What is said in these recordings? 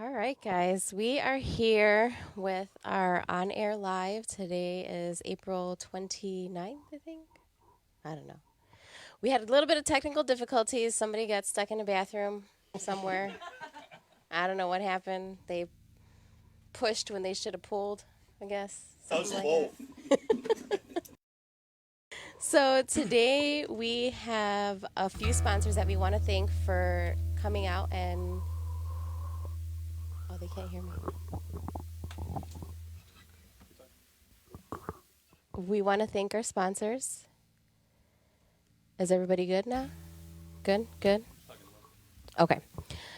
All right, guys, we are here with our on air live. Today is April 29th, I think. I don't know. We had a little bit of technical difficulties. Somebody got stuck in a bathroom somewhere. I don't know what happened. They pushed when they should have pulled, I guess. Something like that. So today we have a few sponsors that we want to thank for coming out and. Oh, they can't hear me. We want to thank our sponsors. Is everybody good now? Good, good. Okay.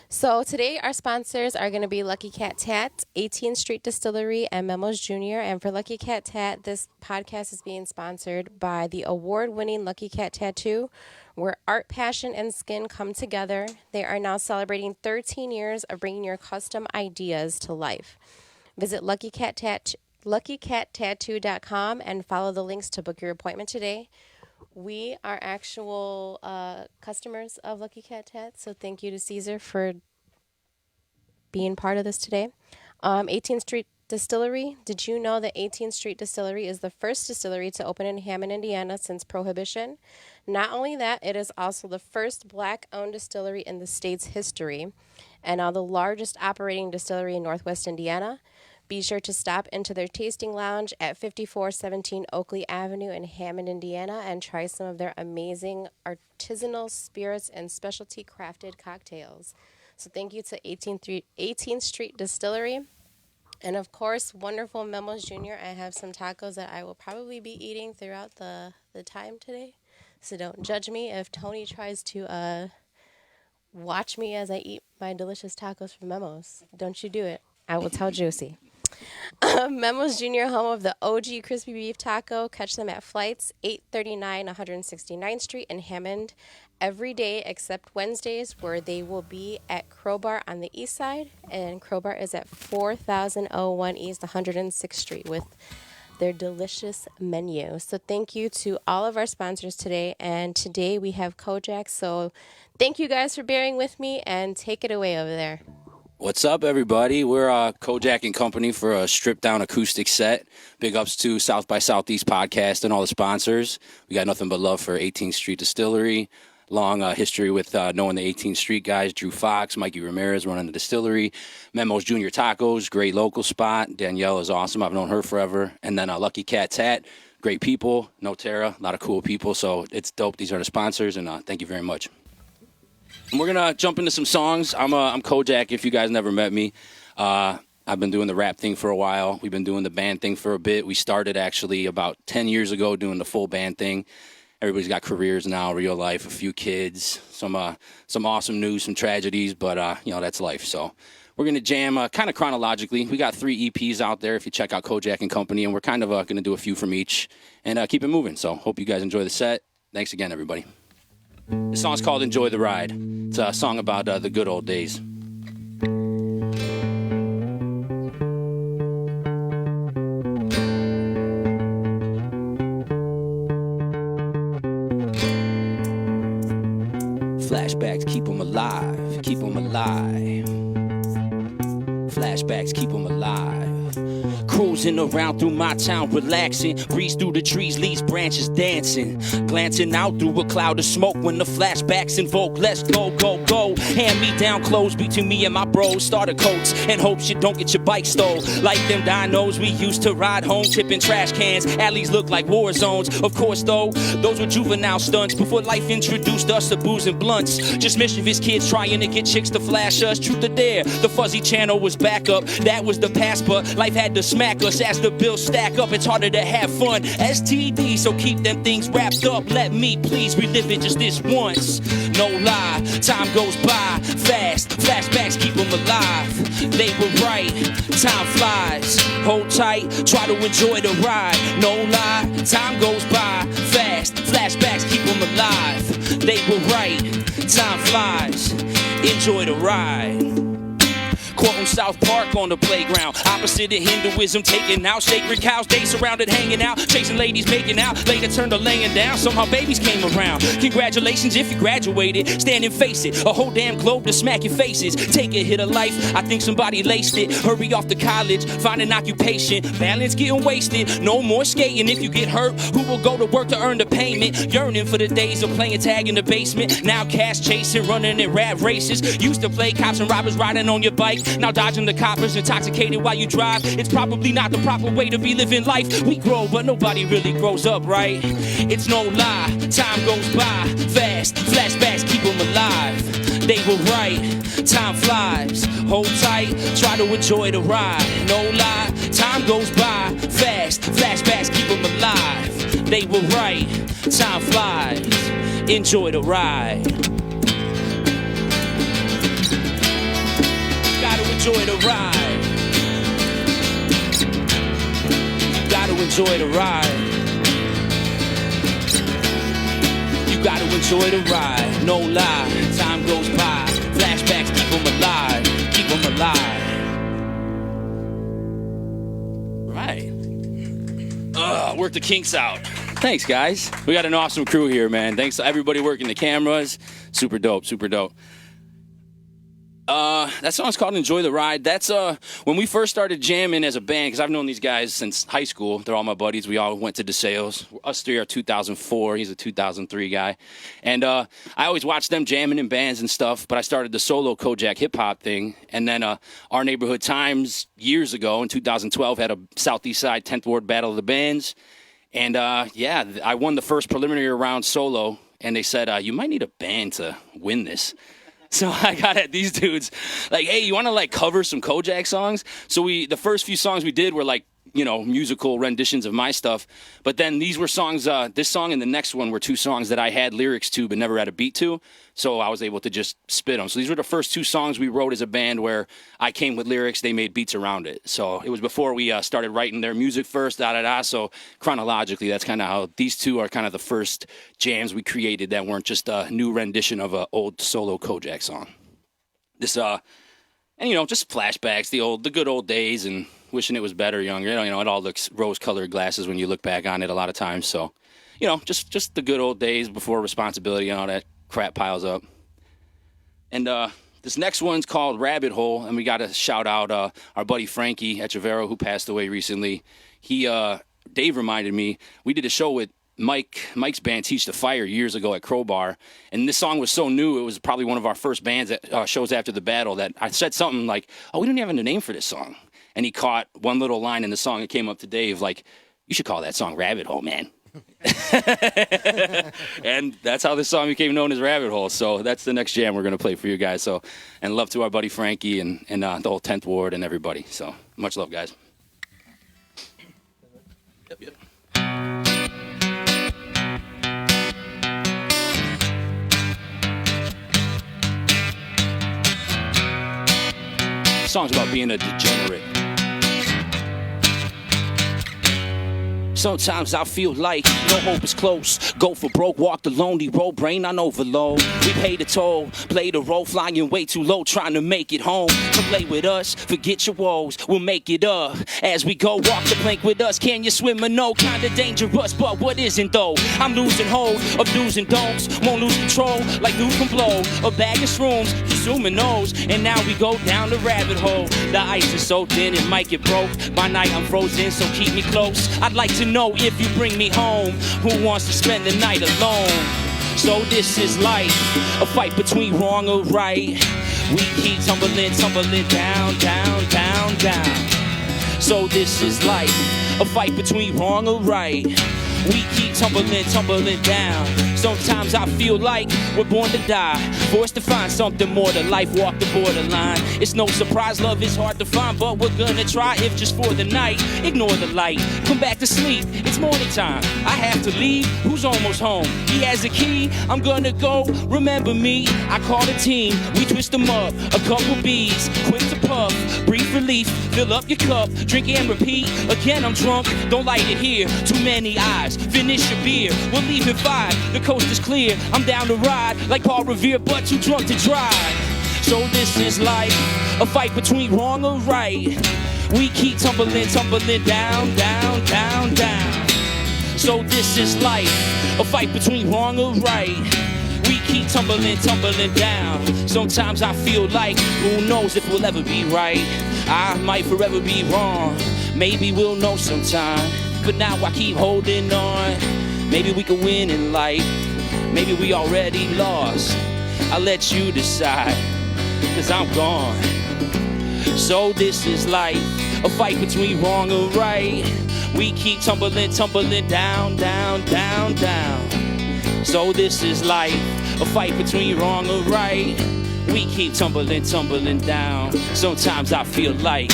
So today our sponsors are going to be Lucky Cat Tat, 18th Street Distillery, and Memos Jr. And for Lucky Cat Tat, this podcast is being sponsored by the award-winning Lucky Cat Tattoo, where art, passion, and skin come together. They are now celebrating 13 years of bringing your custom ideas to life. Visit LuckyCatTattoo.com and follow the links to book your appointment today. We are actual customers of Lucky Cat Tat, so thank you to Caesar for being part of this today. 18th Street Distillery. Did you know that 18th Street Distillery is the first distillery to open in Hammond, Indiana since Prohibition? Not only that, it is also the first black-owned distillery in the state's history and now the largest operating distillery in Northwest Indiana. Be sure to stop into their tasting lounge at 5417 Oakley Avenue in Hammond, Indiana, and try some of their amazing artisanal spirits and specialty crafted cocktails. So thank you to 18th Street Distillery. And of course, wonderful Memos Jr. I have some tacos that I will probably be eating throughout the time today. So don't judge me if Tony tries to watch me as I eat my delicious tacos from Memos. Don't you do it. I will tell Juicy. Memos Jr., home of the OG crispy beef taco. Catch them at Flights, 839 169th Street in Hammond every day except Wednesdays, where they will be at Crowbar on the east side. And Crowbar is at 4001 East 106th Street with their delicious menu. So thank you to all of our sponsors today. And today we have Cojack. So thank you guys for bearing with me, and take it away over there. What's up, everybody? We're Cojack and Company for a stripped-down acoustic set. Big ups to South by Southeast podcast and all the sponsors. We got nothing but love for 18th Street Distillery. Long history with knowing the 18th Street guys. Drew Fox, Mikey Ramirez running the distillery. Memos Junior Tacos, great local spot. Danielle is awesome. I've known her forever. And then Lucky Cat Tat, great people. No Terra, a lot of cool people. So it's dope. These are the sponsors, and thank you very much. And we're going to jump into some songs. I'm Cojack, if you guys never met me. I've been doing the rap thing for a while. We've been doing the band thing for a bit. We started actually about 10 years ago doing the full band thing. Everybody's got careers now, real life, a few kids, some awesome news, some tragedies, but, that's life. So we're going to jam kind of chronologically. We got 3 EPs out there if you check out Cojack and Company, and we're kind of going to do a few from each and keep it moving. So hope you guys enjoy the set. Thanks again, everybody. This song's called Enjoy the Ride. It's a song about the good old days. Flashbacks keep them alive, keep them alive. Flashbacks keep them alive. Cruising around through my town, relaxing. Breeze through the trees, leaves, branches dancing. Glancing out through a cloud of smoke when the flashbacks invoke. Let's go, go, go. Hand me down clothes between me and my bros. Starter coats and hopes you don't get your bike stole. Like them dinos we used to ride home, tipping trash cans. Alleys look like war zones. Of course, though, those were juvenile stunts before life introduced us to booze and blunts. Just mischievous kids trying to get chicks to flash us. Truth or dare, the fuzzy channel was back up. That was the past, but life had to smack us as the bills stack up. It's harder to have fun. STD, so keep them things wrapped up. Let me please relive it just this once. No lie, time goes by fast. Flashbacks keep them alive. They were right, time flies. Hold tight, try to enjoy the ride. No lie, time goes by fast. Flashbacks keep them alive. They were right, time flies. Enjoy the ride. Quoting South Park on the playground. Opposite of Hinduism, taking out sacred cows. They surrounded, hanging out, chasing ladies, making out. Later turned to laying down. Somehow babies came around. Congratulations if you graduated. Stand and face it. A whole damn globe to smack your faces. Take a hit of life. I think somebody laced it. Hurry off to college. Find an occupation. Balance getting wasted. No more skating. If you get hurt, who will go to work to earn the payment? Yearning for the days of playing tag in the basement. Now cash chasing, running in rap races. Used to play cops and robbers riding on your bike. Now dodging the coppers, intoxicated while you drive. It's probably not the proper way to be living life. We grow, but nobody really grows up, right? It's no lie. Time goes by fast. Flashbacks keep them alive. They were right. Time flies. Hold tight. Try to enjoy the ride. No lie. Time goes by fast. Flashbacks keep them alive. They were right. Time flies. Enjoy the ride. Gotta enjoy the ride. Gotta enjoy the ride. You gotta enjoy the ride. No lie. Time goes by. Flashbacks keep them alive. Keep them alive. Right. Work the kinks out. Thanks, guys. We got an awesome crew here, man. Thanks to everybody working the cameras. Super dope, super dope. That song's called Enjoy the Ride. That's when we first started jamming as a band, because I've known these guys since high school. They're all my buddies. We all went to DeSales. Us three are 2004. He's a 2003 guy. And I always watched them jamming in bands and stuff, but I started the solo Cojack hip-hop thing. And then Our Neighborhood Times years ago in 2012 had a Southeast Side 10th Ward Battle of the Bands. And yeah, I won the first preliminary round solo, and they said, you might need a band to win this. So I got at these dudes like, hey, you want to like cover some Cojack songs? So the first few songs we did were like, you know, musical renditions of my stuff. But then these were songs, this song and the next one were two songs that I had lyrics to but never had a beat to. So I was able to just spit them. So these were the first two songs we wrote as a band where I came with lyrics, they made beats around it. So it was before we started writing their music first, da-da-da. So chronologically, that's kind of how these two are kind of the first jams we created that weren't just a new rendition of an old solo Cojack song. This, and you know, just flashbacks, the good old days and wishing it was better younger. You know, it all looks rose-colored glasses when you look back on it a lot of times. So, you know, just the good old days before responsibility and all that crap piles up. And this next one's called Rabbit Hole, and we got to shout out our buddy Frankie Echeverro, who passed away recently. Dave reminded me, we did a show with Mike's band Teach the Fire years ago at Crowbar, and this song was so new, it was probably one of our first bands at shows after the battle, that I said something like, oh, we don't even have a name for this song. And he caught one little line in the song. It came up to Dave like, you should call that song Rabbit Hole, man. And that's how this song became known as Rabbit Hole. So that's the next jam we're going to play for you guys. So, and love to our buddy Frankie and the whole 10th Ward and everybody. So much love, guys. Yep. Song's about being a degenerate. Sometimes I feel like no hope is close. Go for broke, walk the lonely road, brain on overload. We pay the toll, play the role, flying way too low, trying to make it home. So play with us, forget your woes, we'll make it up. As we go, walk the plank with us. Can you swim or no? Kinda dangerous, but what isn't though? I'm losing hold of do's and don'ts. Won't lose control like dude can blow. A bag of shrooms, consuming those. And now we go down the rabbit hole. The ice is so thin it might get broke. By night I'm frozen, so keep me close. I'd like to know if you bring me home. Who wants to spend the night alone? So this is life, a fight between wrong or right. We keep tumbling, tumbling down, down, down, down. So this is life, a fight between wrong or right. We keep tumbling, tumbling down. Sometimes I feel like we're born to die, forced to find something more to life, walk the borderline. It's no surprise love is hard to find, but we're gonna try if just for the night. Ignore the light, come back to sleep, it's morning time. I have to leave, who's almost home? He has a key, I'm gonna go, remember me. I call the team, we twist them up, a couple bees, quick to puff, brief relief, fill up your cup, drink and repeat. Again I'm drunk, don't light it here, too many eyes, finish your beer, we'll leave in 5, the coast is clear, I'm down to ride, like Paul Revere, but too drunk to drive. So this is life, a fight between wrong or right. We keep tumbling, tumbling down, down, down, down. So this is life, a fight between wrong or right. We keep tumbling, tumbling down. Sometimes I feel like, who knows if we'll ever be right. I might forever be wrong. Maybe we'll know sometime. But now I keep holding on. Maybe we can win in life. Maybe we already lost. I'll let you decide, 'cause I'm gone. So this is life, a fight between wrong or right. We keep tumbling, tumbling down, down, down, down. So this is life, a fight between wrong or right. We keep tumbling, tumbling down. Sometimes I feel like.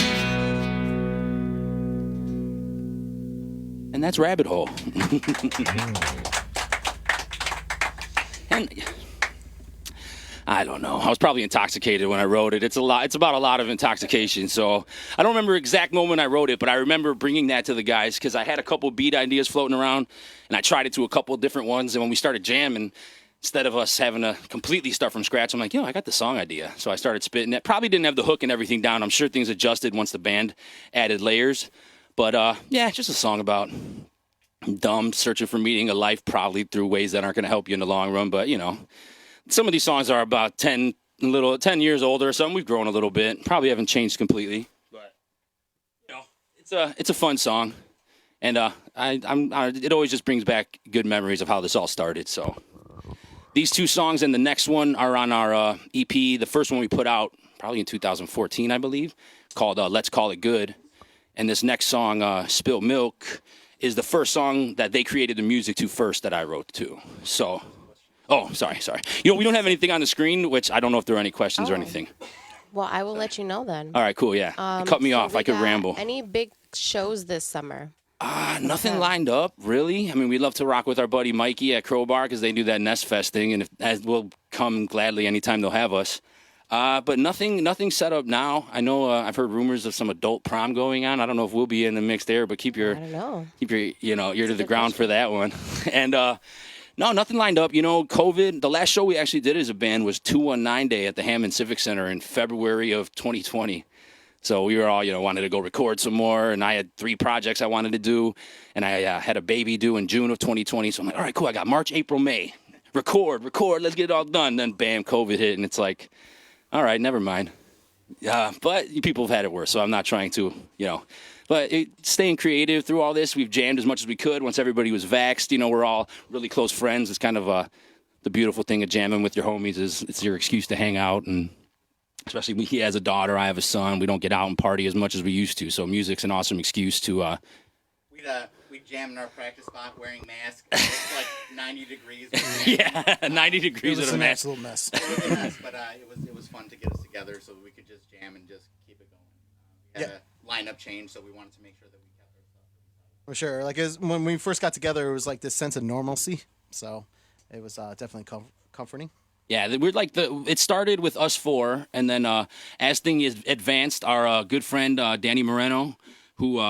And that's Rabbit Hole. And I don't know. I was probably intoxicated when I wrote it. It's about a lot of intoxication. So I don't remember the exact moment I wrote it, but I remember bringing that to the guys because I had a couple beat ideas floating around, and I tried it to a couple different ones. And when we started jamming, instead of us having to completely start from scratch, I'm like, I got the song idea. So I started spitting it. Probably didn't have the hook and everything down. I'm sure things adjusted once the band added layers. But just a song about dumb, searching for meaning of life, probably through ways that aren't going to help you in the long run. But some of these songs are about 10 years older or something. We've grown a little bit. Probably haven't changed completely. But it's a fun song, and it always just brings back good memories of how this all started. So these two songs and the next one are on our EP. The first one we put out probably in 2014, I believe, called "Let's Call It Good." And this next song, "Spilt Milk," is the first song that they created the music to first that I wrote too. So. Oh, sorry. We don't have anything on the screen, which I don't know if there are any questions or anything. Well, I will let you know then. All right, cool, yeah. Cut me off. I could ramble. Any big shows this summer? Nothing lined up, really. I mean, we love to rock with our buddy Mikey at Crowbar because they do that Nest Fest thing, and we'll come gladly anytime they'll have us. But nothing set up now. I know I've heard rumors of some adult prom going on. I don't know if we'll be in the mix there, but keep your ear to the ground for that one. And no, nothing lined up. COVID, the last show we actually did as a band was 219 Day at the Hammond Civic Center in February of 2020. So we were all, wanted to go record some more, and I had 3 projects I wanted to do, and I had a baby due in June of 2020. So I'm like, all right, cool, I got March, April, May. Record, let's get it all done. Then bam, COVID hit, and it's like, all right, never mind. But people have had it worse, so I'm not trying to, But staying creative through all this, we've jammed as much as we could. Once everybody was vaxxed, we're all really close friends. It's kind of the beautiful thing of jamming with your homies is it's your excuse to hang out. And especially he has a daughter, I have a son. We don't get out and party as much as we used to. So music's an awesome excuse to... We jam in our practice spot wearing masks. It's like 90 degrees. Yeah, 90 degrees with a mask. It was an absolute mess. It was a mess, but it was fun to get us together so that we could just jam and just keep it going. We had a lineup change, so we wanted to make sure that we kept our stuff. For sure. Like when we first got together, it was like this sense of normalcy. So it was definitely comforting. Yeah, we're like it started with us 4, and then as things advanced, our good friend Danny Moreno, who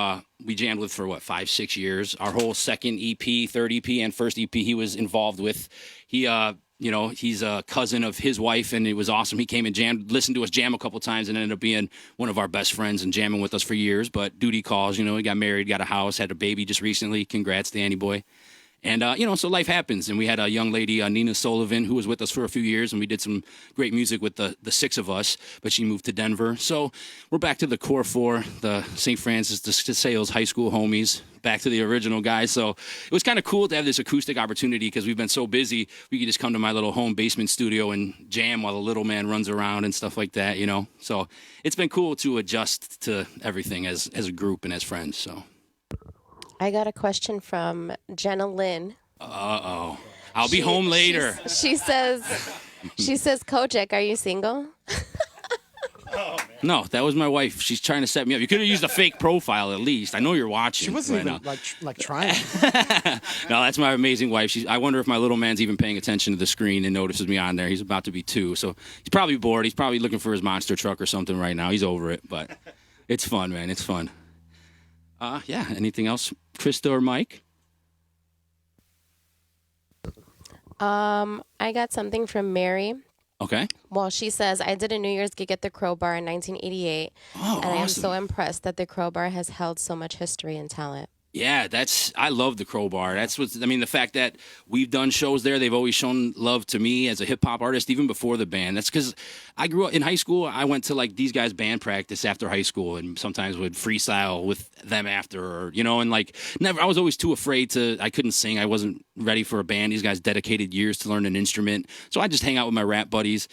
we jammed with for 5-6 years, our whole second EP, third EP, and first EP he was involved with. He he's a cousin of his wife, and it was awesome. He came and jammed, listened to us jam a couple times, and ended up being one of our best friends and jamming with us for years. But duty calls, he got married, got a house, had a baby just recently. Congrats, Danny boy. And, so life happens. And we had a young lady, Nina Sullivan, who was with us for a few years, and we did some great music with the 6 of us, but she moved to Denver. So we're back to the core 4, the St. Francis de Sales high school homies, back to the original guys. So it was kind of cool to have this acoustic opportunity because we've been so busy. We could just come to my little home basement studio and jam while the little man runs around and stuff like that, So it's been cool to adjust to everything as a group and as friends, so. I got a question from Jenna Lynn. Uh-oh. I'll be home later. She says, Cojack, are you single? No, that was my wife. She's trying to set me up. You could have used a fake profile at least. I know you're watching. She wasn't even like trying. No, that's my amazing wife. I wonder if my little man's even paying attention to the screen and notices me on there. He's about to be 2, so he's probably bored. He's probably looking for his monster truck or something right now. He's over it, but it's fun, man. It's fun. Anything else, Krista or Mike? I got something from Mary. Okay. Well, she says, I did a New Year's gig at the Crowbar in 1988, Oh, and I am awesome. so impressed that the Crowbar has held so much history and talent. Yeah, I love the Crowbar. That's what, I mean, the fact that we've done shows there, they've always shown love to me as a hip hop artist, even before the band. That's because I grew up in high school. I went to like these guys' band practice after high school and sometimes would freestyle with them after, or, and like I was always too afraid I couldn't sing. I wasn't ready for a band. These guys dedicated years to learn an instrument. So I just hang out with my rap buddies.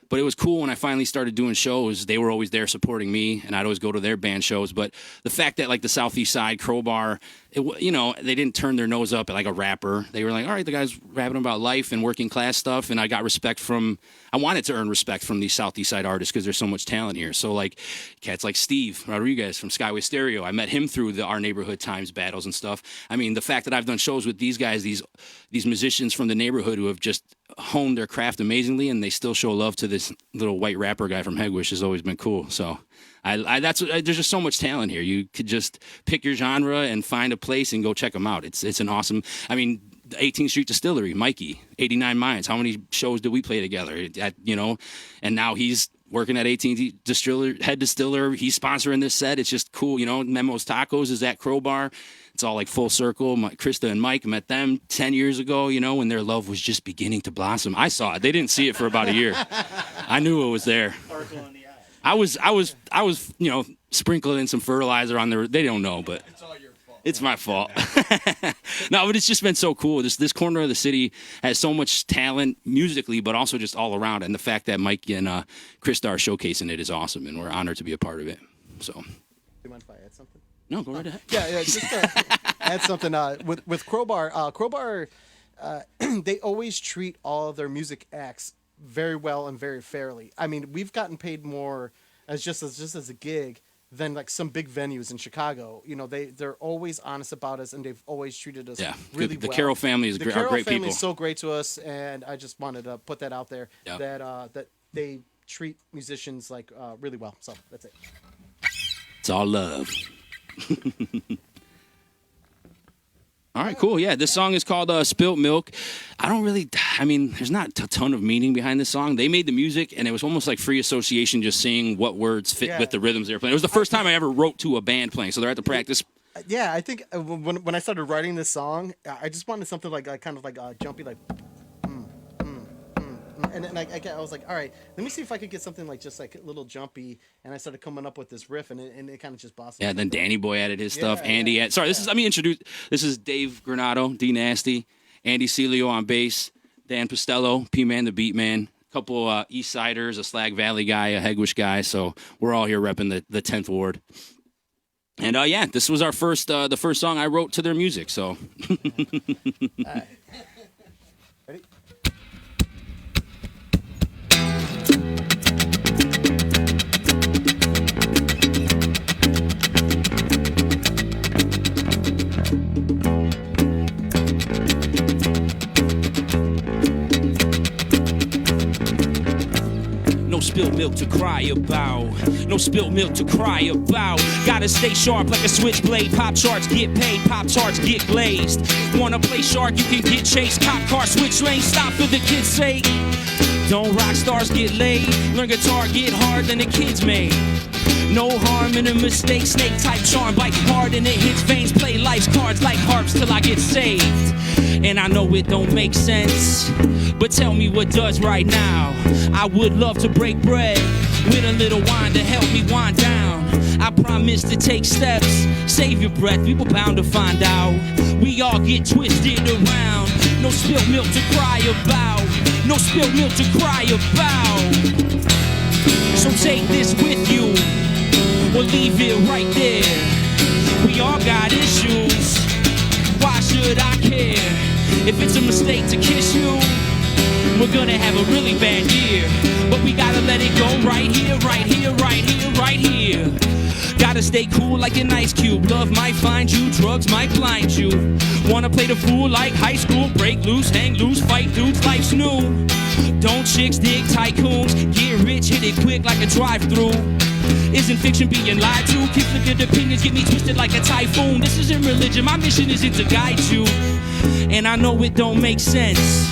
But it was cool when I finally started doing shows. They were always there supporting me, and I'd always go to their band shows. But the fact that, like, the Southeast Side Crowbar, they didn't turn their nose up at, like, a rapper. They were like, all right, the guy's rapping about life and working class stuff. And I got respect I wanted to earn respect from these Southeast Side artists because there's so much talent here. So, like, cats like Steve Rodriguez from Skyway Stereo, I met him through the Our Neighborhood Times battles and stuff. I mean, the fact that I've done shows with these guys, these musicians from the neighborhood who have just honed their craft amazingly, and they still show love to this little white rapper guy from Hegwish has always been cool. So there's just so much talent here. You could just pick your genre and find a place and go check them out. It's an awesome, I mean, the 18th Street Distillery, Mikey, 89 Minds. How many shows did we play together? And now he's working at 18th head distiller. He's sponsoring this set. It's just cool. Memo's Tacos is at Crowbar. It's all like full circle. Krista and Mike met them 10 years ago, when their love was just beginning to blossom. I saw it. They didn't see it for about a year. I knew it was there. Sparkle in the eye. I was, sprinkling some fertilizer on they don't know, but It's all your fault. it's my fault. No, but it's just been so cool. This corner of the city has so much talent musically, but also just all around. And the fact that Mike and Krista are showcasing it is awesome, and we're honored to be a part of it. So, Do you mind if I add something? no, go right ahead. Yeah, just to add something. With Crowbar, they always treat all of their music acts very well and very fairly. I mean, we've gotten paid more as just as a gig than like some big venues in Chicago. They're always honest about us, and they've always treated us really well. The Carroll family are great people. The Carroll family is so great to us, and I just wanted to put that out there that they treat musicians like really well. So that's it. It's all love. All right, cool. Yeah, this song is called Spilt Milk. There's not a ton of meaning behind this song. They made the music, and it was almost like free association, just seeing what words fit with the rhythms they were playing. It was the first time I ever wrote to a band playing, so they're at the practice. Yeah, I think when I started writing this song, I just wanted something like kind of like jumpy, like and then I was like, all right, let me see if I could get something like just like a little jumpy, and I started coming up with this riff, and it kind of just bossed. Yeah, then Danny Boy added his stuff. Andy, let me introduce. This is Dave Granado, D Nasty, Andy Celio on bass, Dan Postello, P Man the Beat Man, a couple East Siders, a Slag Valley guy, a Hegwish guy. So we're all here repping the 10th Ward. And this was our the first song I wrote to their music. So. All right. Ready? No spilled milk to cry about. No spilled milk to cry about. Gotta stay sharp like a switchblade. Pop charts get paid, pop tarts get glazed. Wanna play shark, you can get chased. Cop car, switch lanes, stop for the kids' sake. Don't rock stars get laid. Learn guitar, get hard, then the kids made. No harm in a mistake, snake type charm. Bite hard and it hits veins. Play life's cards like harps till I get saved. And I know it don't make sense, but tell me what does right now. I would love to break bread with a little wine to help me wind down. I promise to take steps. Save your breath, we were bound to find out. We all get twisted around. No spilled milk to cry about. No spilled milk to cry about. So take this with you, or leave it right there. We all got issues. Why should I care? If it's a mistake to kiss you, we're gonna have a really bad year. But we gotta let it go right here, right here, right here, right here. Gotta stay cool like an ice cube. Love might find you, drugs might blind you. Wanna play the fool like high school. Break loose, hang loose, fight dudes, life's new. Don't chicks dig tycoons. Get rich, hit it quick like a drive-through. Isn't fiction being lied to? Conflicted opinions get me twisted like a typhoon. This isn't religion, my mission isn't to guide you. And I know it don't make sense,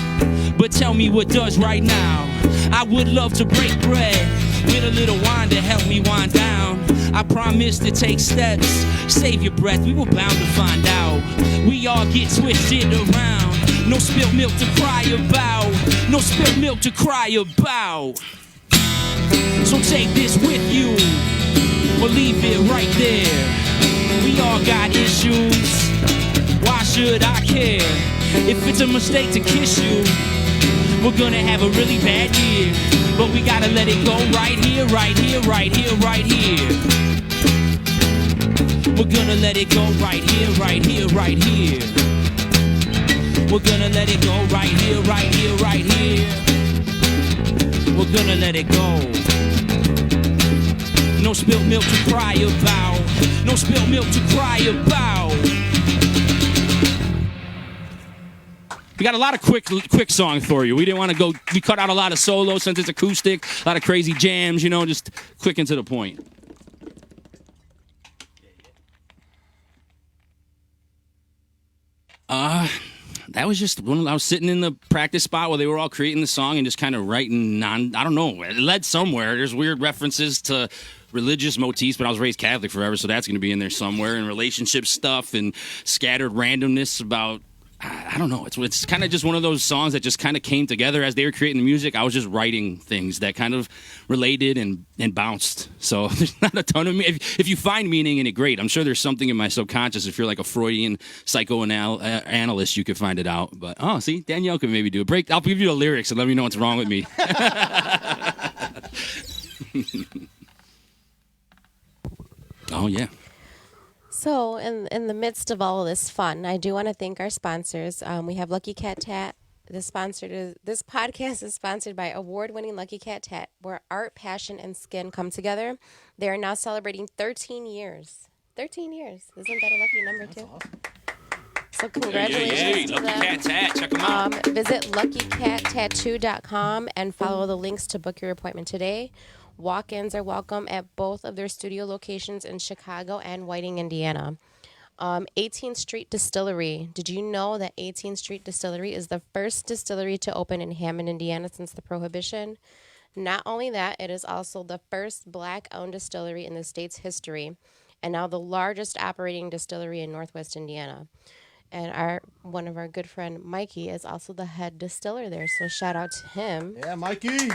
But tell me what does right now. I would love to break bread with a little wine to help me wind down. I promise to take steps. Save your breath, we were bound to find out. We all get twisted around. No spilled milk to cry about. No spilled milk to cry about. So take this with you, or leave it right there. We all got issues. Why should I care? If it's a mistake to kiss you, we're gonna have a really bad year. But we gotta let it go right here, right here, right here, right here. We're gonna let it go right here, right here, right here. We're gonna let it go right here, right here, right here. We're gonna let it go. No spilled milk to cry about. No spilled milk to cry about. We got a lot of quick songs for you. We didn't want to go. We cut out a lot of solos since it's acoustic. A lot of crazy jams, you know, just quick and to the point. That was just when I was sitting in the practice spot where they were all creating the song and just kind of writing I don't know, it led somewhere. There's weird references to religious motifs, but I was raised Catholic forever, so that's going to be in there somewhere, and relationship stuff and scattered randomness about, I don't know. It's kind of just one of those songs that just kind of came together as they were creating the music. I was just writing things that kind of related and bounced. So there's not a ton of me. If you find meaning in it, great. I'm sure there's something in my subconscious. If you're like a Freudian psychoanalyst, you could find it out. But see, Danielle could maybe do a break. I'll give you the lyrics and let me know what's wrong with me. Oh yeah. So, in the midst of all of this fun, I do want to thank our sponsors. We have Lucky Cat Tat. This podcast is sponsored by award-winning Lucky Cat Tat, where art, passion, and skin come together. They are now celebrating 13 years. 13 years. Isn't that a lucky number, too? Awesome. So congratulations to Lucky them. Cat Tat. Check them out. Visit luckycattattoo.com and follow the links to book your appointment today. Walk-ins are welcome at both of their studio locations in Chicago and Whiting, Indiana. 18th Street Distillery. Did you know that 18th Street Distillery is the first distillery to open in Hammond, Indiana since the Prohibition? Not only that, it is also the first black-owned distillery in the state's history, and now the largest operating distillery in Northwest Indiana. And one of our good friend Mikey is also the head distiller there, so shout out to him. Yeah, Mikey.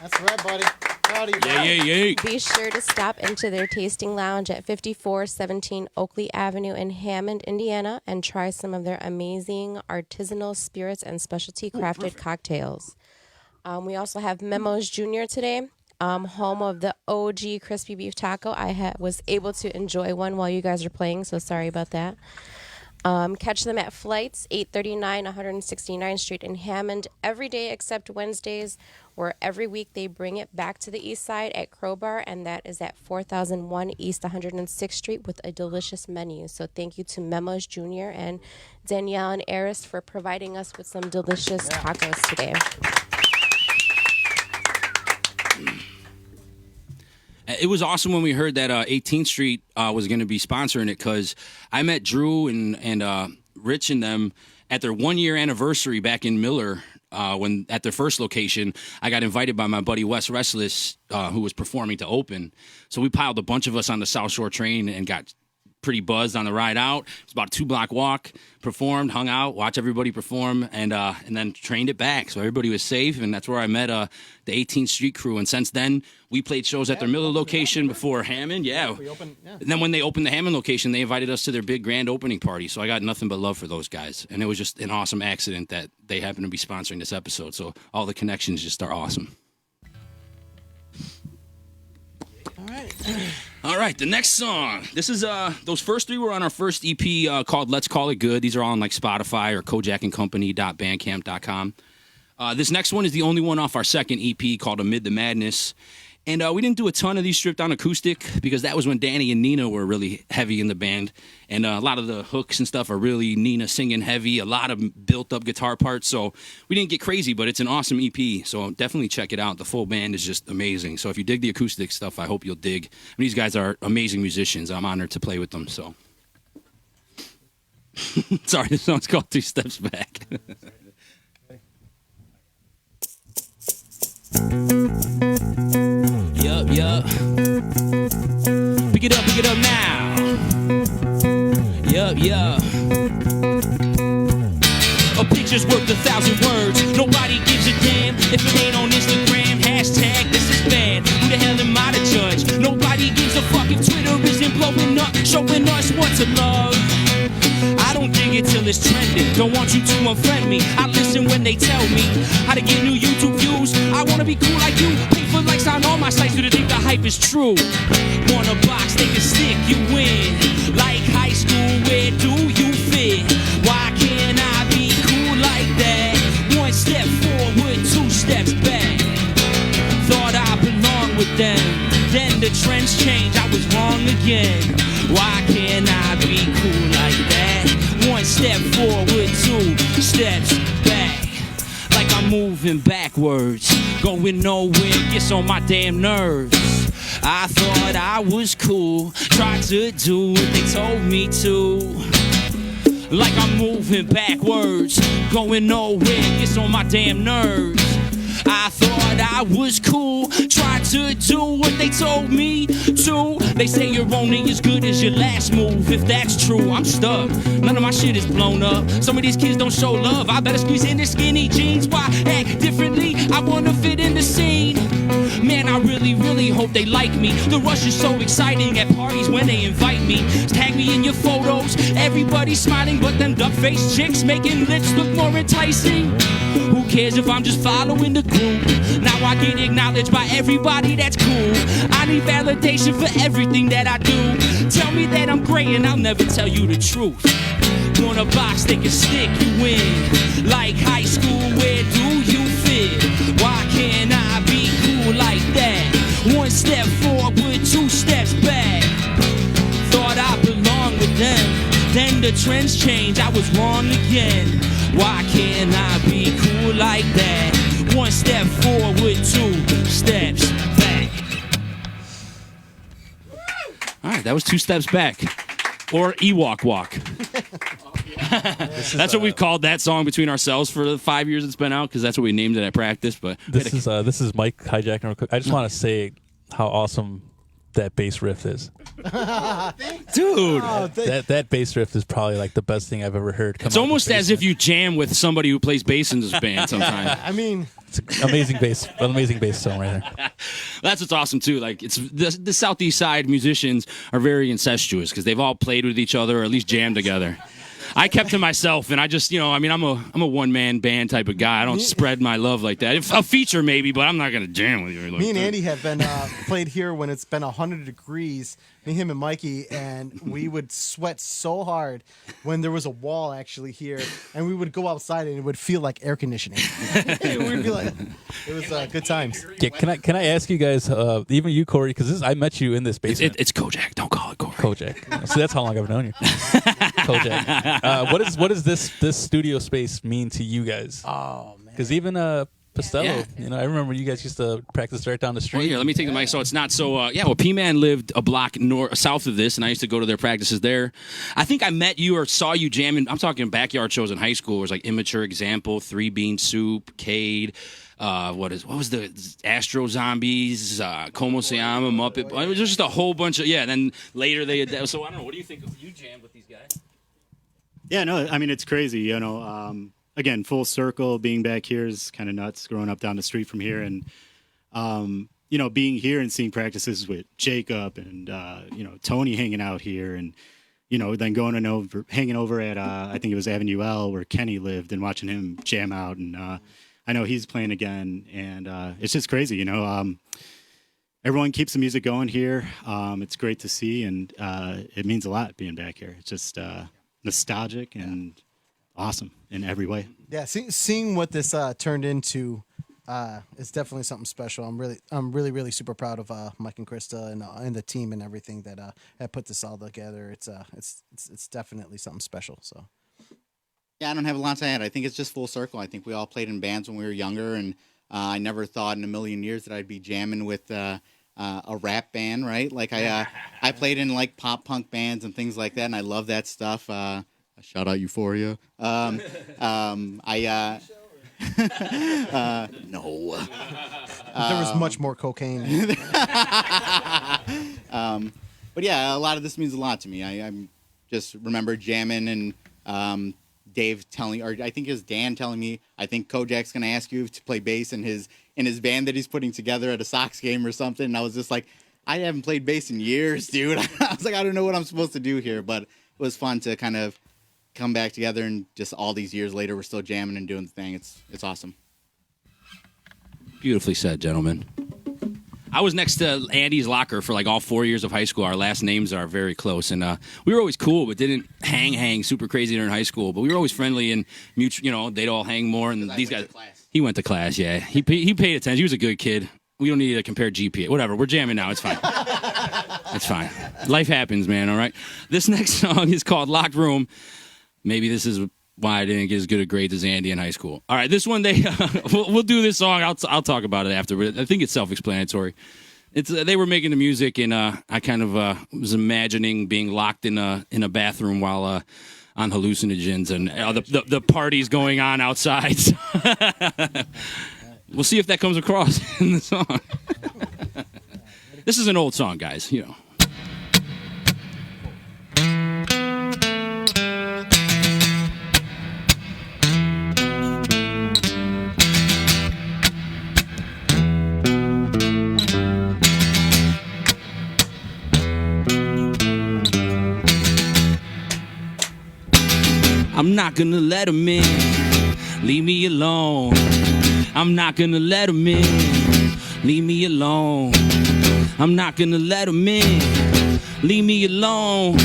That's right, buddy. Proud of you, bro. Yeah. Be sure to stop into their tasting lounge at 5417 Oakley Avenue in Hammond, Indiana, and try some of their amazing artisanal spirits and specialty crafted cocktails. We also have Memos Jr. today, home of the OG crispy beef taco. I was able to enjoy one while you guys were playing, so sorry about that. Catch them at Flights, 839 169th Street in Hammond, every day except Wednesdays, where every week they bring it back to the east side at Crowbar, and that is at 4001 East 106th Street with a delicious menu. So thank you to Memos Jr. and Danielle and Eris for providing us with some delicious tacos today. It was awesome when we heard that 18th Street was going to be sponsoring it, because I met Drew and Rich and them at their 1-year anniversary back in Miller. When at their first location, I got invited by my buddy Wes Restless, who was performing to open. So we piled a bunch of us on the South Shore train and got pretty buzzed on the ride out. It was about a 2-block walk, performed, hung out, watched everybody perform, and then trained it back. So everybody was safe, and that's where I met the 18th Street crew. And since then, we played shows at their Miller location before Hammond. Yeah. And then when they opened the Hammond location, they invited us to their big grand opening party. So I got nothing but love for those guys. And it was just an awesome accident that they happened to be sponsoring this episode. So all the connections just are awesome. All right, the next song. This is those first 3 were on our first EP called Let's Call It Good. These are all on like Spotify or cojackandcompany.bandcamp.com. This next one is the only one off our second EP called Amid the Madness. And we didn't do a ton of these stripped down acoustic because that was when Danny and Nina were really heavy in the band. And a lot of the hooks and stuff are really Nina singing heavy, a lot of built up guitar parts. So we didn't get crazy, but it's an awesome EP. So definitely check it out. The full band is just amazing. So if you dig the acoustic stuff, I hope you'll dig. These guys are amazing musicians. I'm honored to play with them. So sorry, this song's called 2 Steps Back. Yup, yup. Pick it up now. Yup, yup. A picture's worth 1,000 words. Nobody gives a damn if it ain't on Instagram. Hashtag this is bad. Who the hell am I to judge? Nobody gives a fuck if Twitter isn't blowing up, showing us what to love. I don't dig it till it's trending. Don't want you to unfriend me. I listen when they tell me how to get new YouTube views. I wanna be cool like you. Pay for likes on all my sites so to think the hype is true. Want a box, they can stick you in. Like high school, where do you fit? Why can't I be cool like that? One step forward, two steps back. Thought I belonged with them. Then the trends changed, I was wrong again. Why can't I be cool like that? One step forward, two steps back. Like I'm moving backwards, going nowhere, gets on my damn nerves. I thought I was cool, tried to do what they told me to. Like I'm moving backwards, going nowhere, gets on my damn nerves. I thought I was cool, tried to do what they told me to. They say you're only as good as your last move. If that's true, I'm stuck. None of my shit is blown up. Some of these kids don't show love. I better squeeze in the skinny jeans. Why act differently? I wanna fit in the scene. Man, I really hope they like me. The rush is so exciting at parties when they invite me. Tag me in your photos. Everybody's smiling, but them duck-faced chicks making lips look more enticing. Who cares if I'm just following the group? Now I get acknowledged by everybody, that's cool. I need validation for everything that I do. Tell me that I'm great and I'll never tell you the truth. Want a box they can stick you in. Like high school, where do you fit? Why can't I be cool like that? One step forward, two steps back. Thought I belonged with them. Then the trends changed, I was wrong again. Why can't I be cool like that? One step forward, two steps back. All right, that was two steps back. Or Ewok Walk. That's what we've called that song between ourselves for the 5 years it's been out, because that's what we named it at practice. But this is Mike Cojack and Company. I just want to say how awesome that bass riff is. dude, that bass riff is probably like the best thing I've ever heard. It's almost as if you jam with somebody who plays bass in this band sometimes. I mean, it's an amazing bass song right there. That's what's awesome too. Like it's the Southeast Side musicians are very incestuous because they've all played with each other or at least jammed together. I kept to myself, and I just, I'm a one-man band type of guy. I don't spread my love like that. If a feature maybe, but I'm not gonna jam with you. Like me and Andy have been played here when it's been 100 degrees. Me, him, and Mikey, and we would sweat so hard when there was a wall actually here, and we would go outside and it would feel like air conditioning. We'd be like, it was good times. Yeah, can I ask you guys, even you, Corey, because I met you in this basement. It's Cojack. Don't call it Corey. Kojak. So that's how long I've known you. Kojak. What does this studio space mean to you guys? Oh man, because even Postello, I remember you guys used to practice right down the street. Well, here, let me take the mic so it's not so. Well, P-Man lived a block south of this, and I used to go to their practices there. I think I met you or saw you jamming. I'm talking backyard shows in high school. It was like Immature Example, Three Bean Soup, Cade. What was the Astro Zombies, Como Se Llama, Muppet? It was just a whole bunch of And then later they had. So I don't know. What do you think of you jammed with these guys? Yeah, no, I mean it's crazy. Again, full circle, being back here is kind of nuts, growing up down the street from here. And, being here and seeing practices with Jacob and, Tony hanging out here and, then hanging over at, I think it was Avenue L where Kenny lived and watching him jam out. And I know he's playing again. And it's just crazy, Everyone keeps the music going here. It's great to see. And it means a lot being back here. It's just nostalgic and awesome in every way. Yeah, seeing what this turned into is definitely something special. I'm really super proud of Mike and Krista and the team and everything that have put this all together. It's definitely something special. So yeah, I don't have a lot to add. I think it's just full circle. I think we all played in bands when we were younger, and I never thought in a million years that I'd be jamming with a rap band, right? Like I played in like pop punk bands and things like that, and I love that stuff. Shout out Euphoria. No. There was much more cocaine. But yeah, a lot of this means a lot to me. I'm just remember jamming and Dave telling, or I think it was Dan telling me, I think Kojack's going to ask you to play bass in his band that he's putting together at a Sox game or something. And I was just like, I haven't played bass in years, dude. I was like, I don't know what I'm supposed to do here, but it was fun to kind of come back together, and just all these years later, we're still jamming and doing the thing. It's awesome. Beautifully said, gentlemen. I was next to Andy's locker for like all 4 years of high school. Our last names are very close, and we were always cool, but didn't hang super crazy during high school. But we were always friendly and mutual. You know, they'd all hang more. And these guys, he went to class. Yeah, he paid attention. He was a good kid. We don't need to compare GPA. Whatever. We're jamming now. It's fine. It's fine. Life happens, man. All right. This next song is called "Locked Room." Maybe this is why I didn't get as good a grades as Andy in high school. All right, this one we'll do this song. I'll talk about it after, but I think it's self-explanatory. It's they were making the music, and I kind of was imagining being locked in a bathroom while on hallucinogens and the parties going on outside. We'll see if that comes across in the song. This is an old song, guys. You know. I'm not gonna let him in, leave me alone. I'm not gonna let him in, leave me alone. I'm not gonna let him in, leave me alone.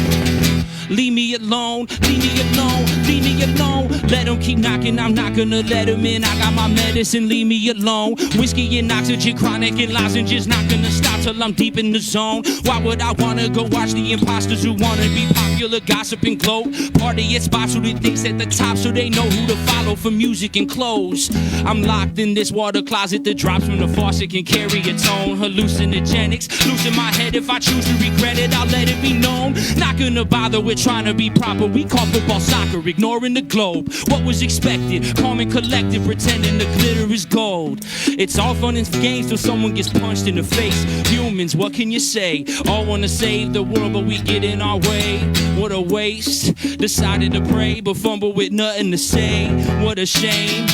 Leave me alone, leave me alone, leave me alone. Let him keep knocking, I'm not gonna let him in. I got my medicine, leave me alone. Whiskey and oxygen, chronic and lozenges, not gonna stop till I'm deep in the zone. Why would I wanna go watch the imposters who wanna be popular, gossip and gloat? Party at spots who they think's at the top, so they know who to follow for music and clothes. I'm locked in this water closet that drops from the faucet can carry its own hallucinogenics. Losing my head, if I choose to regret it, I'll let it be known. Not gonna bother with trying to be proper. We call football soccer, ignoring the globe. What was expected? Calm and collected, pretending the glitter is gold. It's all fun and games till someone gets punched in the face. Humans, what can you say? All wanna save the world, but we get in our way. What a waste. Decided to pray, but fumble with nothing to say. What a shame.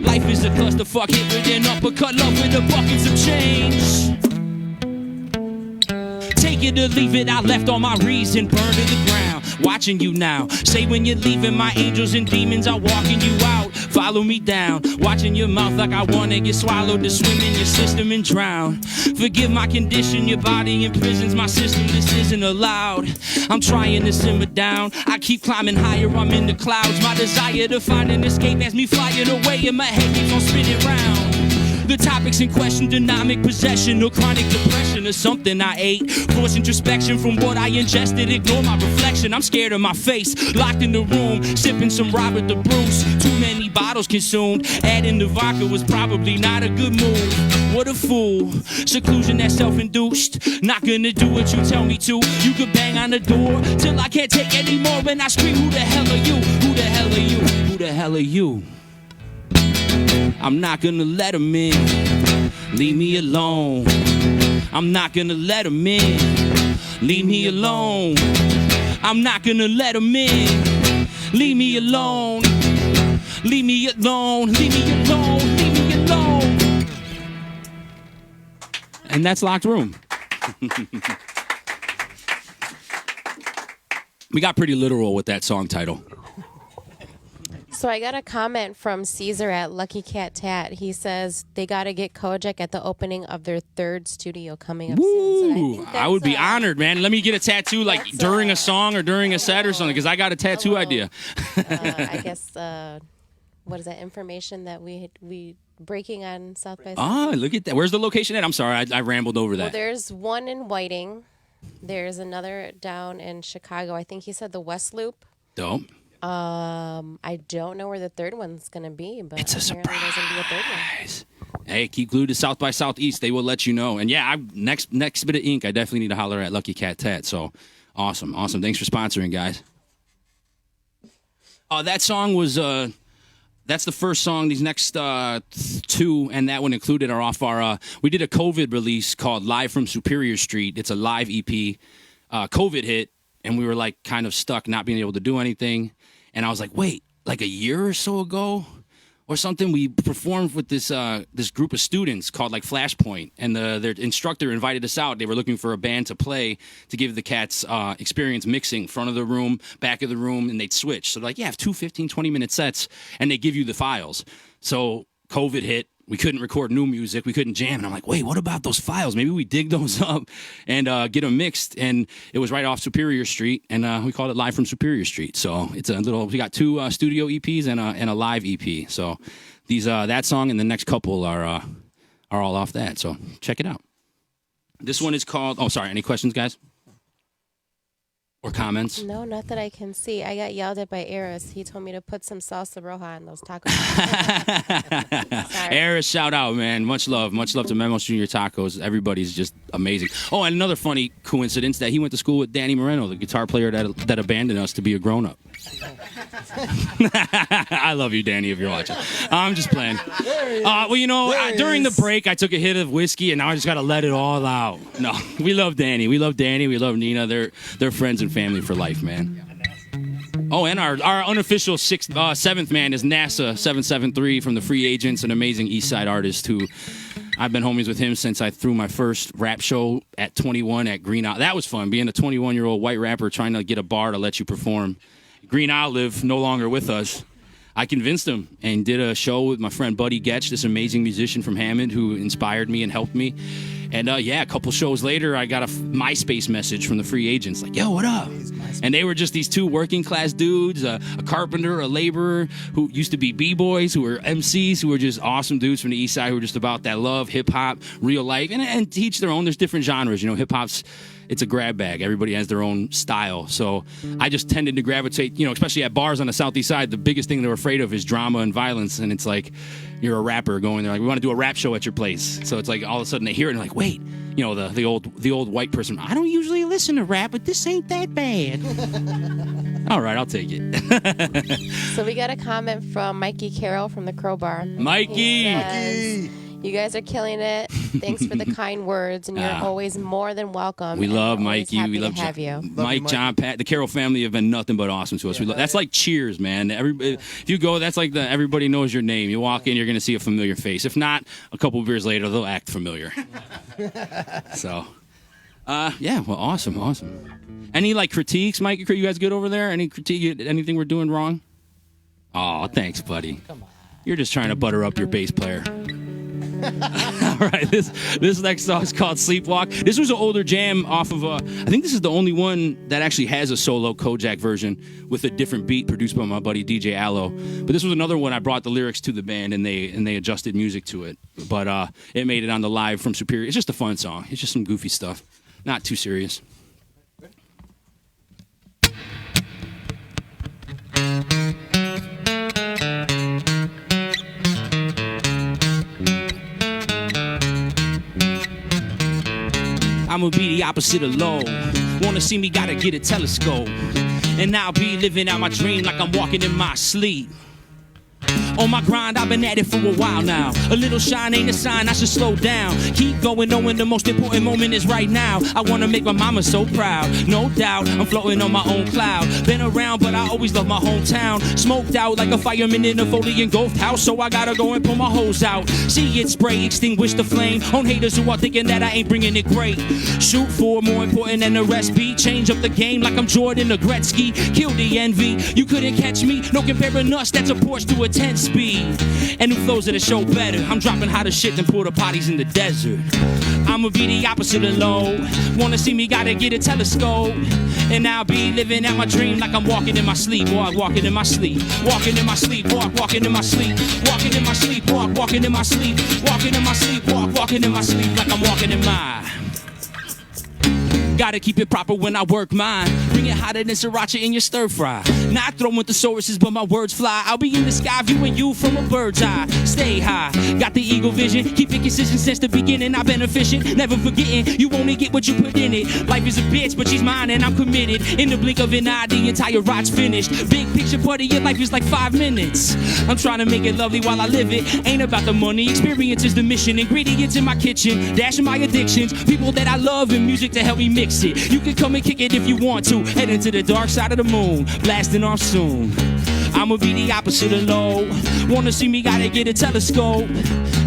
Life is a clusterfuck, hit with an uppercut, love with the buckets of change. Take it or leave it, I left all my reason burned to the ground. Watching you now, say when you're leaving, my angels and demons are walking you out. Follow me down, watching your mouth like I wanna get swallowed to swim in your system and drown. Forgive my condition, your body imprisons my system, this isn't allowed. I'm trying to simmer down, I keep climbing higher, I'm in the clouds. My desire to find an escape has me flying away, and my head keeps on spinning round. The topics in question, dynamic possession or chronic depression or something I ate. Force introspection from what I ingested, ignore my reflection. I'm scared of my face, locked in the room, sipping some Robert the Bruce. Too many bottles consumed, adding the vodka was probably not a good move. What a fool, seclusion that's self-induced. Not gonna do what you tell me to. You could bang on the door till I can't take anymore, and I scream, who the hell are you? Who the hell are you? Who the hell are you? I'm not gonna let him in, leave me alone. I'm not gonna let him in, leave me alone. I'm not gonna let him in, leave me alone. Leave me alone, leave me alone, leave me alone. And that's Locked Room. We got pretty literal with that song title. So I got a comment from Caesar at Lucky Cat Tat. He says they got to get Cojack at the opening of their third studio coming up soon. So I would be honored, man. Let me get a tattoo like during a song or during a set or something, because I got a tattoo idea. I guess, what is that information that we breaking on South by Ah, Southwest? look at that. Where's the location at? I'm sorry, I rambled over Well, that. there's one in Whiting. There's another down in Chicago. I think he said the West Loop. Dope. I don't know where the third one's going to be, but It's a apparently there's going to be a third one. Hey, keep glued to South by Southeast. They will let you know. And yeah, next bit of ink, I definitely need to holler at Lucky Cat Tat. So awesome. Thanks for sponsoring, guys. That song was that's the first song. These next two, and that one included, are off our. We did a COVID release called "Live from Superior Street." It's a live EP. COVID hit, and we were like kind of stuck, not being able to do anything. And I was like, wait, like a year or so ago, or something, we performed with this this group of students called like Flashpoint, and their instructor invited us out. They were looking for a band to play to give the cats experience mixing, front of the room, back of the room, and they'd switch. So they're like, yeah, have 2 15, 20-minute sets, and they give you the files. So COVID hit. We couldn't record new music. We couldn't jam. And I'm like, wait, what about those files? Maybe we dig those up and get them mixed. And it was right off Superior Street, and we called it Live from Superior Street. So it's a little. We got two studio EPs and a live EP. So these that song and the next couple are all off that. So check it out. This one is called. Oh, sorry. Any questions, guys? Or comments? No, not that I can see. I got yelled at by Eris. He told me to put some salsa roja in those tacos. Sorry. Eris, shout out, man. Much love to Memos Junior Tacos. Everybody's just amazing. Oh, and another funny coincidence that he went to school with Danny Moreno, the guitar player that abandoned us to be a grown-up. I love you, Danny, if you're watching. I'm just playing. Well, you know, during the break, I took a hit of whiskey, and now I just got to let it all out. No, we love Danny. We love Danny. We love Nina. They're friends and family for life, man. Oh, and our unofficial seventh man is NASA 773 from the Free Agents, an amazing East Side artist who I've been homies with him since I threw my first rap show at 21 at Green Olive. That was fun, being a 21-year-old white rapper trying to get a bar to let you perform. Green Olive, no longer with us. I convinced him and did a show with my friend Buddy Getch, this amazing musician from Hammond who inspired me and helped me. And a couple shows later, I got a MySpace message from the Free Agents like, yo, what up? And they were just these two working class dudes, a carpenter, a laborer, who used to be B-boys, who were MCs, who were just awesome dudes from the East Side who were just about that love, hip-hop, real life, and teach their own. There's different genres. You know, hip-hop's, it's a grab bag. Everybody has their own style. So I just tended to gravitate, you know, especially at bars on the Southeast Side, the biggest thing they're afraid of is drama and violence. And it's like, you're a rapper going there, like, we want to do a rap show at your place. So it's like all of a sudden they hear it and they're like, wait, you know, the old white person, I don't usually listen to rap, but this ain't that bad. All right, I'll take it. So we got a comment from Mikey Carroll from the Crowbar. Mikey! He says, you guys are killing it. Thanks for the kind words, and you're always more than welcome. We love Mikey. We love to have you. Mike, John, Pat, the Carroll family have been nothing but awesome to us. Yeah, that's like Cheers, man. If you go, that's like everybody knows your name. You walk in, you're going to see a familiar face. If not, a couple of beers later, they'll act familiar. So, well, awesome. Any like critiques, Mike? Are you guys good over there? Any critique? Anything we're doing wrong? Oh, thanks, buddy. Come on. You're just trying to butter up your bass player. All right, this next song is called Sleepwalk. This was an older jam off of I think this is the only one that actually has a solo Cojack version with a different beat produced by my buddy DJ Allo. But this was another one I brought the lyrics to the band and they adjusted music to it. But it made it on the Live from Superior. It's just a fun song. It's just some goofy stuff. Not too serious. I'ma be the opposite of low. Wanna see me, gotta get a telescope. And I'll be living out my dream like I'm walking in my sleep. On my grind, I've been at it for a while now. A little shine ain't a sign I should slow down. Keep going, knowing the most important moment is right now. I wanna make my mama so proud. No doubt, I'm floating on my own cloud. Been around, but I always love my hometown. Smoked out like a fireman in a fully engulfed house. So I gotta go and pull my hose out. See it spray, extinguish the flame. On haters who are thinking that I ain't bringing it great. Shoot for more important than the rest be. Change up the game like I'm Jordan or Gretzky. Kill the envy, you couldn't catch me. No comparing us, that's a Porsche to a 10 speed. And who flows at the show better? I'm dropping hotter shit than porta potties in the desert. I'ma be the opposite of low. Wanna see me, gotta get a telescope. And I'll be living out my dream like I'm walking in my sleep. Walk, walking in my sleep. Walking in my sleep. Walk, walking in my sleep. Walking in my sleep. Walk, walking in my sleep. Walking in my sleep. Walk, walking in my sleep like I'm walking in my... Gotta keep it proper when I work mine. Bring it hotter than sriracha in your stir fry. Not throwing thesauruses, but my words fly. I'll be in the sky viewing you from a bird's eye. Stay high, got the eagle vision. Keep it consistent since the beginning. I've been efficient, never forgetting. You only get what you put in it. Life is a bitch, but she's mine and I'm committed. In the blink of an eye, the entire ride's finished. Big picture part of your life is like 5 minutes. I'm trying to make it lovely while I live it. Ain't about the money, experience is the mission. Ingredients in my kitchen, dashing my addictions. People that I love and music to help me mix it. You can come and kick it if you want to. Head into the dark side of the moon, blasting off soon. I'ma be the opposite of low. Wanna see me, gotta get a telescope.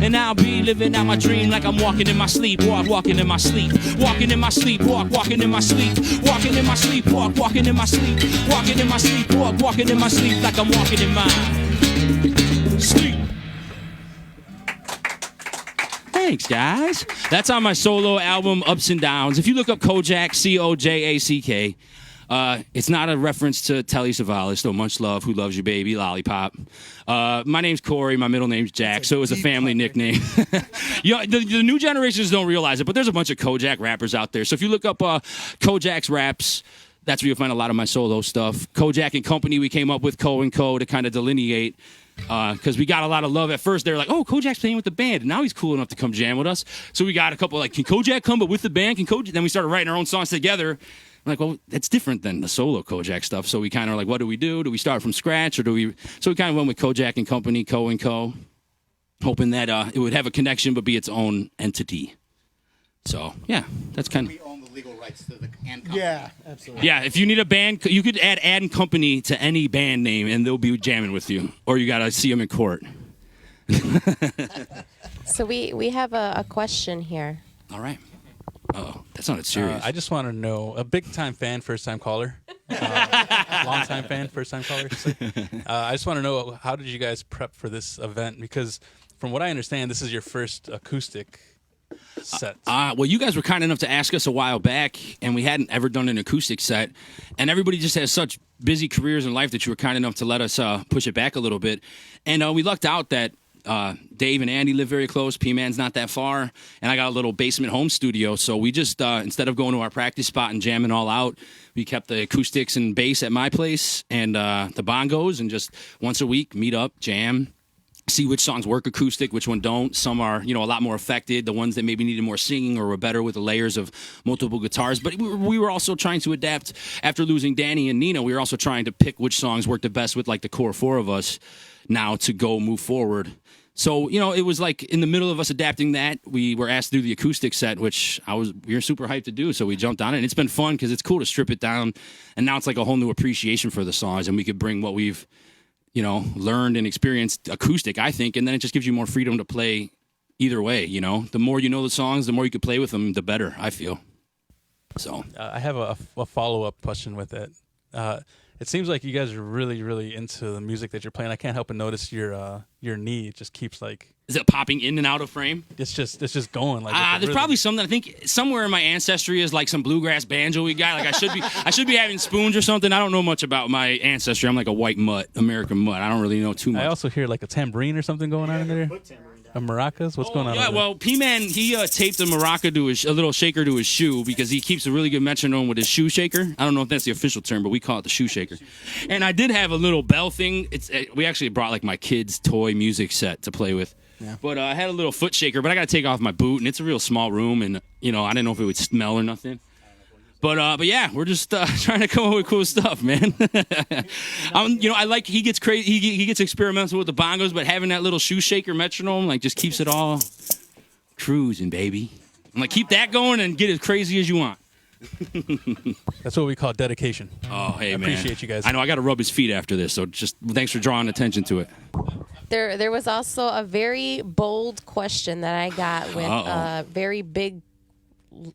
And I'll be living out my dream like I'm walking in my sleep. Walking in my sleep. Walking in my sleep. Walking in my sleep. Walking in my sleep. Walking in my sleep. Walking in my sleep. Walking in my sleep like I'm walking in my sleep. Thanks, guys. That's on my solo album, Ups and Downs. If you look up Cojack, Cojack, it's not a reference to Telly Savalas, though much love, who loves you, baby, lollipop. My name's Corey, my middle name's Jack, so it was a family nickname. The new generations don't realize it, but there's a bunch of Cojack rappers out there. So if you look up Cojack's raps, that's where you'll find a lot of my solo stuff. Cojack and Company, we came up with Co and Co to kind of delineate. Because we got a lot of love at first. They were like, oh, Kojak's playing with the band. And now he's cool enough to come jam with us. So we got a couple like, can Kojak come but with the band? Can Kojak? Then we started writing our own songs together. I'm like, well, that's different than the solo Kojak stuff. So we kind of like, what do we do? Do we start from scratch or do we? So we kind of went with Cojack and Company, Co and Co, hoping that it would have a connection but be its own entity. So yeah, that's kind of. We own the legal rights to the and company. Yeah, absolutely. Yeah, if you need a band, you could add and Company to any band name, and they'll be jamming with you. Or you gotta see them in court. So we have a question here. All right. Oh, that sounded serious. I just want to know, a big-time fan, first-time caller. Long-time fan, first-time caller. I just want to know, how did you guys prep for this event? Because from what I understand, this is your first acoustic set. Well, you guys were kind enough to ask us a while back, and we hadn't ever done an acoustic set. And everybody just has such busy careers in life that you were kind enough to let us push it back a little bit. And we lucked out that Dave and Andy live very close. P-Man's not that far. And I got a little basement home studio. So we just, instead of going to our practice spot and jamming all out, we kept the acoustics and bass at my place and the bongos, and just once a week, meet up, jam, see which songs work acoustic, which one don't. Some are, a lot more affected. The ones that maybe needed more singing or were better with the layers of multiple guitars. But we were also trying to adapt. After losing Danny and Nina, we were also trying to pick which songs work the best with like the core four of us now to go move forward. So, it was like in the middle of us adapting that, we were asked to do the acoustic set, which we were super hyped to do. So we jumped on it, and it's been fun because it's cool to strip it down. And now it's like a whole new appreciation for the songs, and we could bring what we've learned and experienced acoustic, I think, and then it just gives you more freedom to play either way, The more you know the songs, the more you can play with them, the better, I feel. So I have a follow-up question with it. It seems like you guys are really, really into the music that you're playing. I can't help but notice your knee just keeps like... Is it popping in and out of frame? It's just going. Like there's probably something. I think somewhere in my ancestry is like some bluegrass banjo we got. Like I should be having spoons or something. I don't know much about my ancestry. I'm like a white mutt, American mutt. I don't really know too much. I also hear like a tambourine or something going on in there. A maracas? What's going on? Yeah, well, P-Man, he taped a maraca to a little shaker to his shoe because he keeps a really good metronome with his shoe shaker. I don't know if that's the official term, but we call it the shoe shaker. And I did have a little bell thing. We actually brought like my kid's toy music set to play with. Yeah. But I had a little foot shaker, but I got to take off my boot, and it's a real small room, and I didn't know if it would smell or nothing. But yeah, we're just trying to come up with cool stuff, man. I like he gets crazy. He gets experimental with the bongos, but having that little shoe shaker metronome like just keeps it all cruising, baby. I'm like, keep that going and get as crazy as you want. That's what we call dedication. Oh, hey, man. Appreciate you guys. I know I got to rub his feet after this, so just thanks for drawing attention to it. There was also a very bold question that I got with very big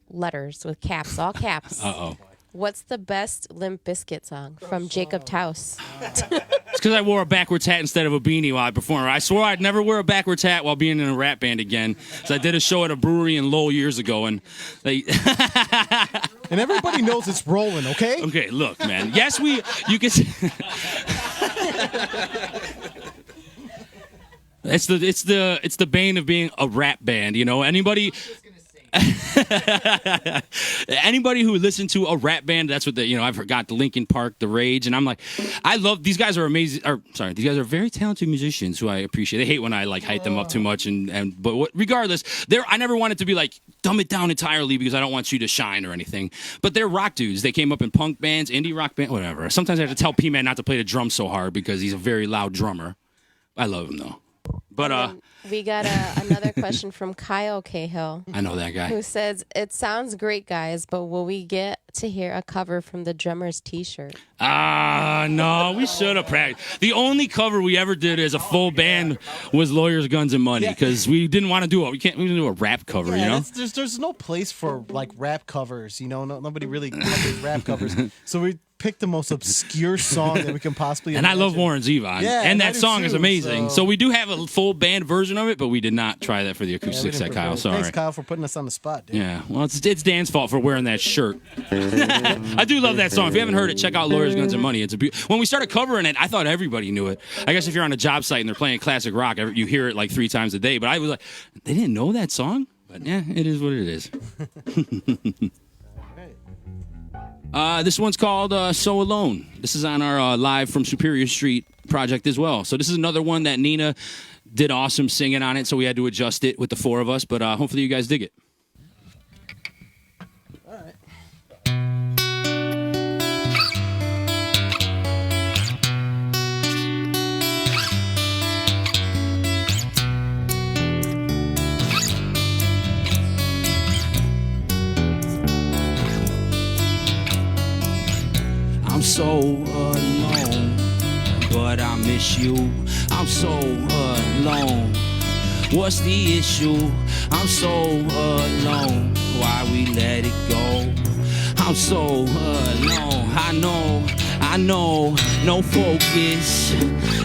letters with caps, all caps. Uh-oh. What's the best Limp Bizkit song from Jacob Taus? It's because I wore a backwards hat instead of a beanie while I performed. I swore I'd never wear a backwards hat while being in a rap band again. So I did a show at a brewery in Lowell years ago, and they... And everybody knows it's rolling, okay? Okay, look, man. Yes, you can... It's the bane of being a rap band, Anybody... Anybody who listened to a rap band, that's what I've forgot the Linkin Park, the Rage, and I'm like, I love these guys are amazing. These guys are very talented musicians who I appreciate. They hate when I like hype them up too much, but regardless, I never wanted to be like dumb it down entirely because I don't want you to shine or anything. But they're rock dudes. They came up in punk bands, indie rock band, whatever. Sometimes I have to tell P-Man not to play the drums so hard because he's a very loud drummer. I love him though. But we got another question from Kyle Cahill. I know that guy. Who says, "It sounds great, guys, but will we get to hear a cover from the drummer's T-shirt?" No, we should have practiced. The only cover we ever did as a full band was Lawyers, Guns, and Money because we didn't want to do it. We didn't do a rap cover, There's no place for like rap covers, nobody really covers rap covers. So we picked the most obscure song that we can possibly And imagine. I love Warren Zevon. Yeah, and I that do song too, is amazing. So we do have a full band version of it, but we did not try that for the acoustic set, Kyle. Sorry. Thanks, Kyle, for putting us on the spot, dude. Yeah, well, it's Dan's fault for wearing that shirt. I do love that song. If you haven't heard it, check out Lawyers, Guns, and Money. It's when we started covering it, I thought everybody knew it. I guess if you're on a job site and they're playing classic rock, you hear it like 3 times a day. But I was like, they didn't know that song? But yeah, it is what it is. This one's called So Alone. This is on our Live from Superior Street project as well. So this is another one that Nina did awesome singing on it, so we had to adjust it with the 4 of us. But hopefully you guys dig it. All right. I'm so alone, but I miss you. I'm so alone. What's the issue? I'm so alone. Why we let it go? I'm so alone. I know, no focus.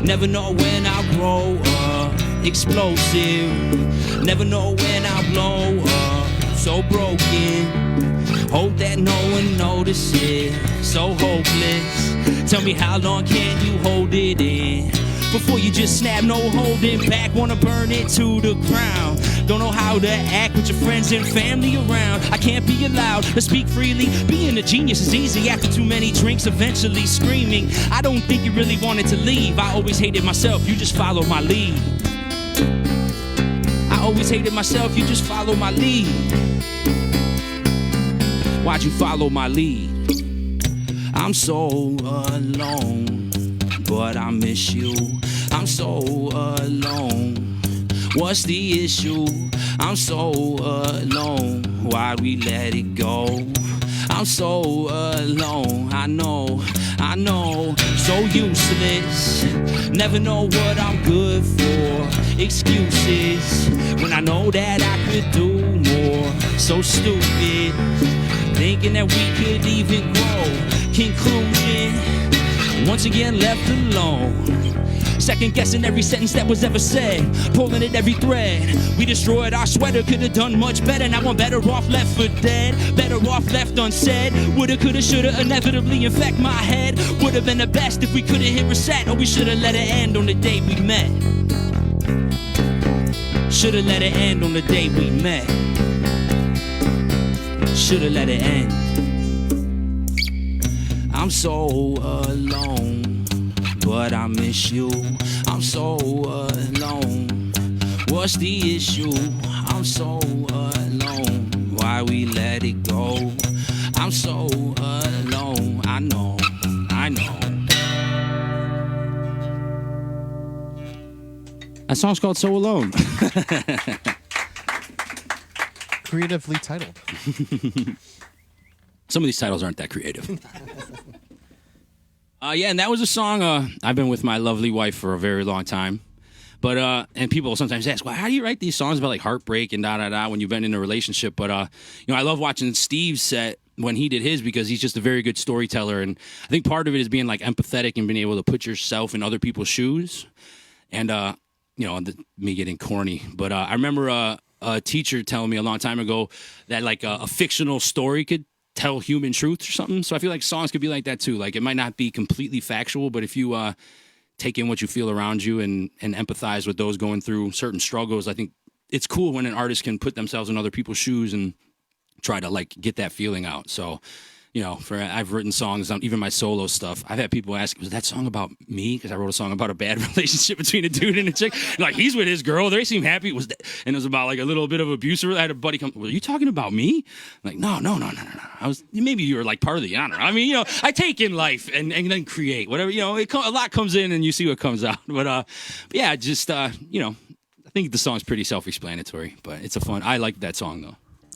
Never know when I grow up. Explosive. Never know when I blow up. So broken. Hope that no one notices. So hopeless. Tell me how long can you hold it in? Before you just snap, no holding back. Wanna burn it to the ground. Don't know how to act with your friends and family around. I can't be allowed to speak freely. Being a genius is easy after too many drinks, eventually screaming. I don't think you really wanted to leave. I always hated myself, you just follow my lead. I always hated myself, you just follow my lead. Why'd you follow my lead? I'm so alone, but I miss you. I'm so alone. What's the issue? I'm so alone. Why we let it go? I'm so alone. I know. So useless. Never know what I'm good for. Excuses when I know that I could do more. So stupid. Thinking that we could even grow. Conclusion, once again left alone. Second guessing every sentence that was ever said. Pulling at every thread. We destroyed our sweater, could have done much better. Now I'm better off left for dead. Better off left unsaid. Woulda, coulda, shoulda, inevitably infect my head. Would have been the best if we could have hit reset. Or we should have let it end on the day we met. Should have let it end on the day we met. Should have let it end. I'm so alone, but I miss you. I'm so alone. What's the issue? I'm so alone. Why we let it go? I'm so alone. I know. That song's called So Alone. Creatively titled. Some of these titles aren't that creative. Yeah, and that was a song. I've been with my lovely wife for a very long time. But and people sometimes ask, well, how do you write these songs about like heartbreak and da when you've been in a relationship? But I love watching Steve's set when he did his because he's just a very good storyteller, and I think part of it is being like empathetic and being able to put yourself in other people's shoes. And me getting corny, but I remember a teacher telling me a long time ago that like a fictional story could tell human truth or something. So I feel like songs could be like that too. Like it might not be completely factual, but if you take in what you feel around you and empathize with those going through certain struggles, I think it's cool when an artist can put themselves in other people's shoes and try to like get that feeling out. So, you know, I've written songs on even my solo stuff. I've had people ask, was that song about me? Because I wrote a song about a bad relationship between a dude and a chick. And like, he's with his girl. They seem happy. And it was about like a little bit of abuse. I had a buddy come, were you talking about me? I'm like, no. Maybe you were like part of the honor. I mean, you know, I take in life and then create whatever, you know, a lot comes in and you see what comes out. But yeah, just, you know, I think the song's pretty self-explanatory, but it's I like that song though.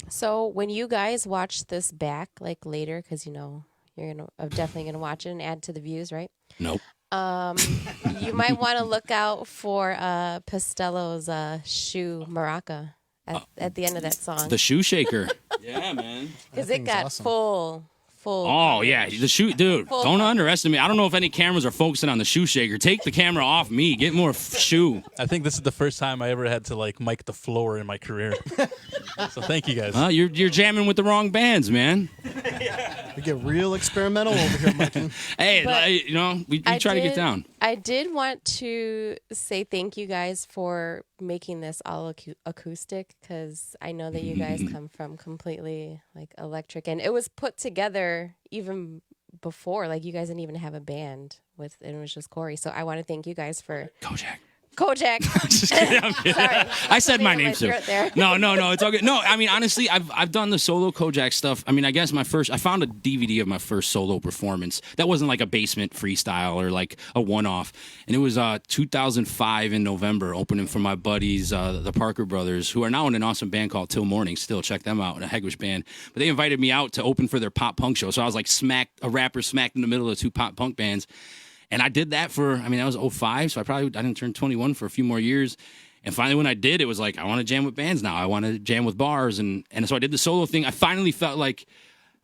So when you guys watch this back, like later, because you know you're definitely gonna watch it and add to the views, right? Nope. You might want to look out for Pastello's shoe maraca at the end of that song. The shoe shaker. Yeah, man. Because it got awesome. full. Oh yeah, the shoe, dude. Don't underestimate. I don't know if any cameras are focusing on the shoe shaker. Take the camera off me. Get more shoe. I think this is the first time I ever had to like mic the floor in my career. So thank you guys. You're jamming with the wrong bands, man. We get real experimental over here, Mikey. Hey, you know, we try to get down. I did want to say thank you guys for making this all acoustic, because I know that you guys come from completely like electric, and it was put together even before, like you guys didn't even have a band and it was just Corey. So I want to thank you guys for Cojack. Just kidding, I'm kidding. Sorry. I said my name too. No, it's all good. No, I mean honestly, I've done the solo Cojack stuff. I mean, I guess I found a DVD of my first solo performance. That wasn't like a basement freestyle or like a one-off. And it was 2005 in November, opening for my buddies, the Parker Brothers, who are now in an awesome band called Till Morning. Still, check them out, a Hegewisch band. But they invited me out to open for their pop punk show. So I was like a rapper smacked in the middle of two pop punk bands. And I did that that was 05, so I didn't turn 21 for a few more years. And finally, when I did, it was like, I want to jam with bands now. I want to jam with bars. And so I did the solo thing. I finally felt like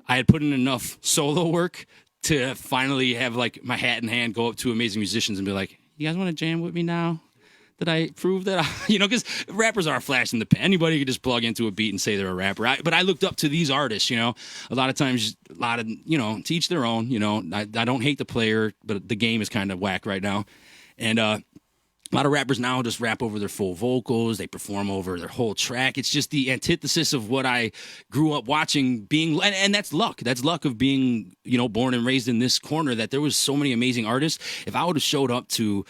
I had put in enough solo work to finally have like my hat in hand, go up to amazing musicians and be like, you guys want to jam with me now? Did I prove that? You know, because rappers are a flash in the pan. Anybody could just plug into a beat and say they're a rapper. But I looked up to these artists, you know. A lot of times, you know, to each their own, you know. I don't hate the player, but the game is kind of whack right now. And a lot of rappers now just rap over their full vocals. They perform over their whole track. It's just the antithesis of what I grew up watching and that's luck. That's luck of being, you know, born and raised in this corner, that there was so many amazing artists. If I would have showed up to,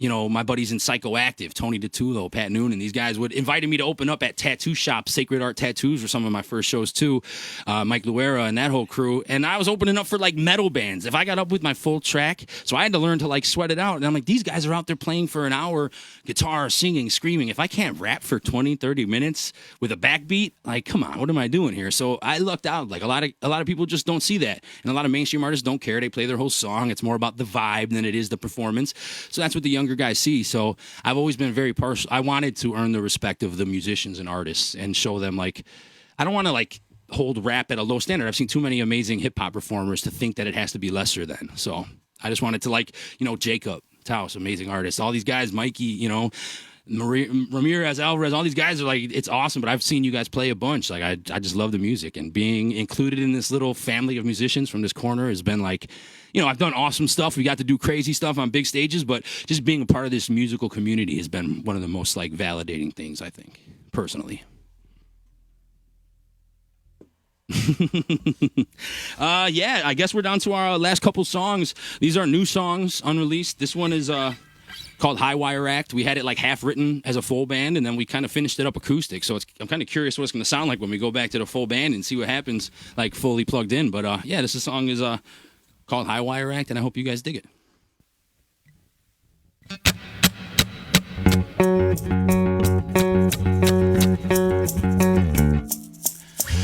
you know, my buddies in Psychoactive, Tony DeTulo, Pat Noonan, these guys would invited me to open up at tattoo shops, Sacred Art Tattoos, for some of my first shows too, Mike Luera and that whole crew. And I was opening up for like metal bands. If I got up with my full track, so I had to learn to like sweat it out. And I'm like, these guys are out there playing for an hour, guitar, singing, screaming. If I can't rap for 20, 30 minutes with a backbeat, like, come on, what am I doing here? So I lucked out. Like a lot of people just don't see that. And a lot of mainstream artists don't care. They play their whole song. It's more about the vibe than it is the performance. So that's what the younger guys see. So I've always been very partial. I wanted to earn the respect of the musicians and artists and show them, like, I don't want to like hold rap at a low standard. I've seen too many amazing hip hop performers to think that it has to be lesser than. So I just wanted to, like, you know, Jacob Taos, amazing artist. All these guys, Mikey, you know, Ramirez, Alvarez, all these guys are like, it's awesome. But I've seen you guys play a bunch. Like, I just love the music, and being included in this little family of musicians from this corner has been like, you know, I've done awesome stuff. We got to do crazy stuff on big stages, but just being a part of this musical community has been one of the most like validating things, I think, personally. Yeah, I guess we're down to our last couple songs. These are new songs, unreleased. This one is called High Wire Act. We had it like half written as a full band, and then we kind of finished it up acoustic. So I'm kind of curious what it's going to sound like when we go back to the full band and see what happens, like fully plugged in. But yeah, this song is called High Wire Act, and I hope you guys dig it.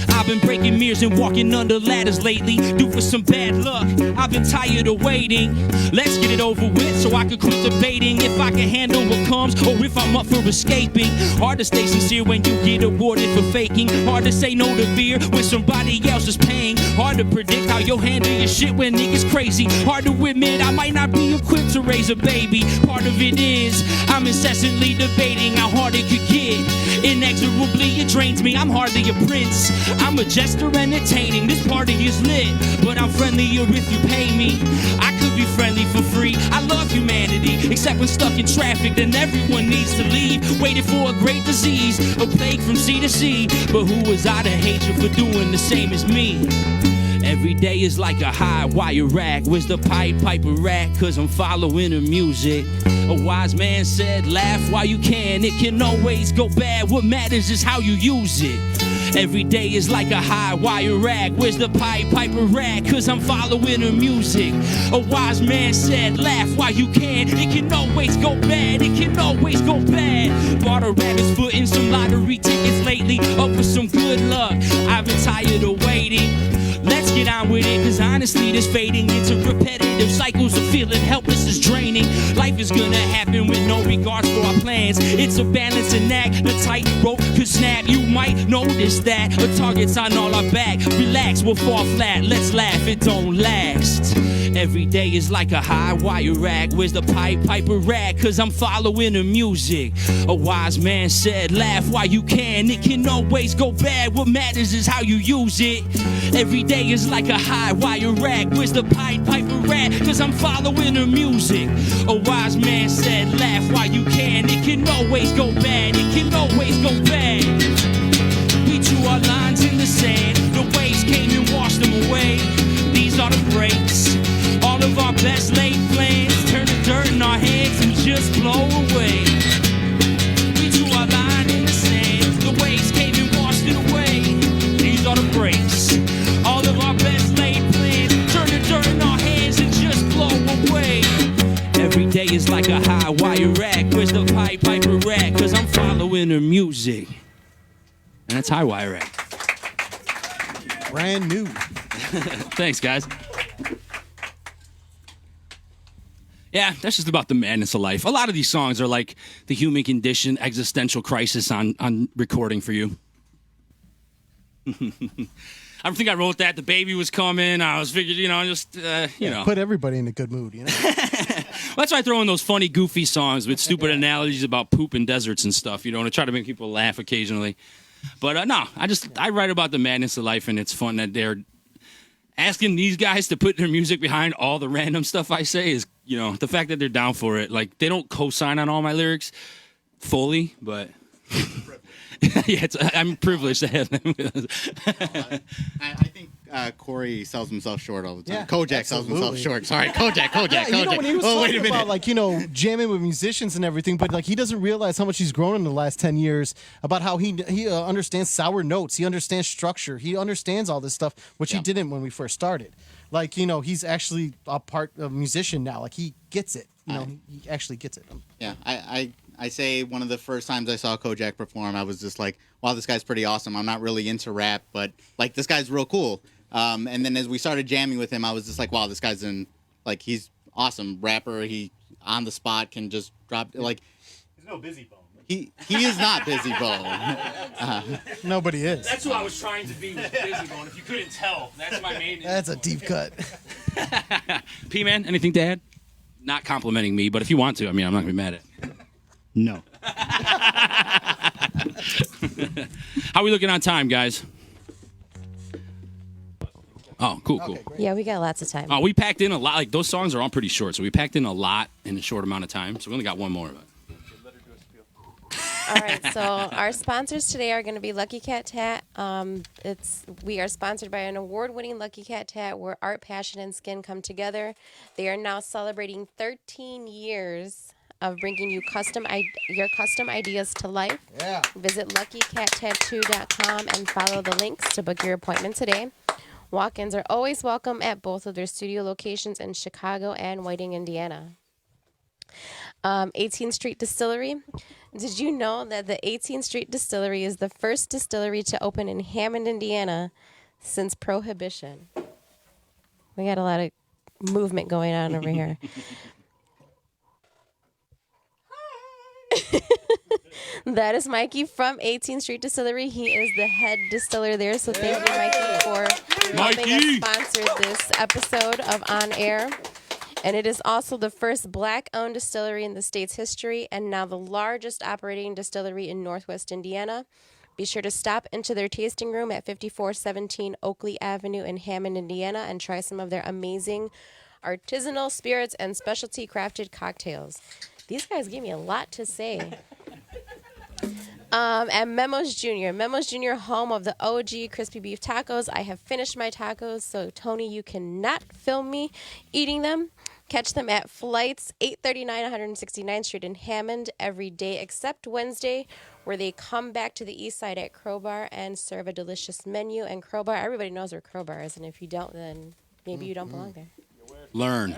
I've been breaking mirrors and walking under ladders lately, due for some bad luck. I've been tired of waiting. Let's get it over with so I can quit debating if I can handle what comes or if I'm up for escaping. Hard to stay sincere when you get awarded for faking. Hard to say no to beer when somebody else is paying. Hard to predict how you'll handle your shit when niggas crazy. Hard to admit I might not be equipped to raise a baby. Part of it is I'm incessantly debating how hard it could get. Inexorably it drains me. I'm hardly a prince. I'm a jester entertaining. This party is lit, but I'm friendlier if you pay me. I could be friendly for free. I love humanity, except trapped when stuck in traffic, then everyone needs to leave. Waiting for a great disease, a plague from sea to sea. But who was I to hate you for doing the same as me? Every day is like a high wire rack. Where's the Piper rack? Cause I'm following the music. A wise man said, laugh while you can. It can always go bad. What matters is how you use it. Every day is like a high wire rack. Where's the Piper rack? Cause I'm following the music. A wise man said, laugh while you can. It can always go bad. It can always go bad. Bought a rabbit's foot in some lottery tickets lately. Up with some good luck. I've been tired of waiting. Let's get on with it, cause honestly this fading into repetitive cycles of feeling helpless is draining. Life is gonna happen with no regards for our plans. It's a balancing act, the tightrope could snap. You might notice that a target's on all our back. Relax, we'll fall flat, let's laugh, it don't last. Every day is like a high wire rack. Where's the Piper rack? Cause I'm following the music. A wise man said, laugh while you can. It can always go bad. What matters is how you use it. Every day is like a high wire rack. Where's the Piper rack? Cause I'm following the music. A wise man said, laugh while you can. It can always go bad. It can always go bad. We drew our lines in the sand. The waves came and washed them away. These are the breaks. All of our best laid plans turn to dirt in our hands and just blow away. We drew our line in the sand. The waves came and washed it away. These are the breaks. All of our best laid plans turn to dirt in our hands and just blow away. Every day is like a high wire rack. Where's the Piper rack? Cause I'm following the music. And that's high wire rack. Brand new. Thanks, guys. Yeah, that's just about the madness of life. A lot of these songs are like the human condition, existential crisis on recording for you. I think I wrote that. The baby was coming. I was figured, you know. Put everybody in a good mood, you know? That's why I throw in those funny, goofy songs with stupid analogies about poop and deserts and stuff, to try to make people laugh occasionally. But no, I write about the madness of life, and it's fun that they're asking these guys to put their music behind all the random stuff I say is, the fact that they're down for it. Like, they don't co-sign on all my lyrics fully, but yeah, I'm privileged to have them with us. I think Corey sells himself short all the time. Yeah, Kojak sells himself absolutely. short. Sorry, Kojak. Yeah, when he was Oh, wait talking a minute. about jamming with musicians and everything, but he doesn't realize how much he's grown in the last 10 years about how he understands sour notes, he understands structure, he understands all this stuff, which he didn't when we first started. He's actually a part of musician now. Like, he gets it. He actually gets it. Yeah, I say one of the first times I saw Kojak perform, I was just like, wow, this guy's pretty awesome. I'm not really into rap, but this guy's real cool. And then as we started jamming with him, I was just like, wow, this guy's he's awesome rapper. He on the spot can just drop he's no busy bone. He is not busy bone. Nobody is. That's who I was trying to be with Busy Bone. If you couldn't tell, that's my main. That's a deep cut. P-Man, anything to add? Not complimenting me, but if you want to, I'm not going to be mad at it. No. How are we looking on time, guys? Oh, cool. Yeah, we got lots of time. We packed in a lot. Like, those songs are all pretty short, so we packed in a lot in a short amount of time. So we only got one more of it. All right, so our sponsors today are going to be Lucky Cat Tat. We are sponsored by an award-winning Lucky Cat Tat where art, passion, and skin come together. They are now celebrating 13 years of bringing you your custom ideas to life. Yeah. Visit luckycattattoo.com and follow the links to book your appointment today. Walk-ins are always welcome at both of their studio locations in Chicago and Whiting, Indiana. 18th Street Distillery. Did you know that the 18th Street Distillery is the first distillery to open in Hammond, Indiana since Prohibition? We got a lot of movement going on over here. That is Mikey from 18th Street Distillery. He is the head distiller there. So thank you, Mikey, for helping us sponsor this episode of On Air. And it is also the first black-owned distillery in the state's history and now the largest operating distillery in Northwest Indiana. Be sure to stop into their tasting room at 5417 Oakley Avenue in Hammond, Indiana, and try some of their amazing artisanal spirits and specialty crafted cocktails. These guys gave me a lot to say. And Memos Jr., home of the OG crispy beef tacos. I have finished my tacos, so Tony, you cannot film me eating them. Catch them at Flights, 839 169th Street in Hammond every day except Wednesday, where they come back to the east side at Crowbar and serve a delicious menu. And Crowbar, everybody knows where Crowbar is, and if you don't, then maybe you don't belong there. Learn.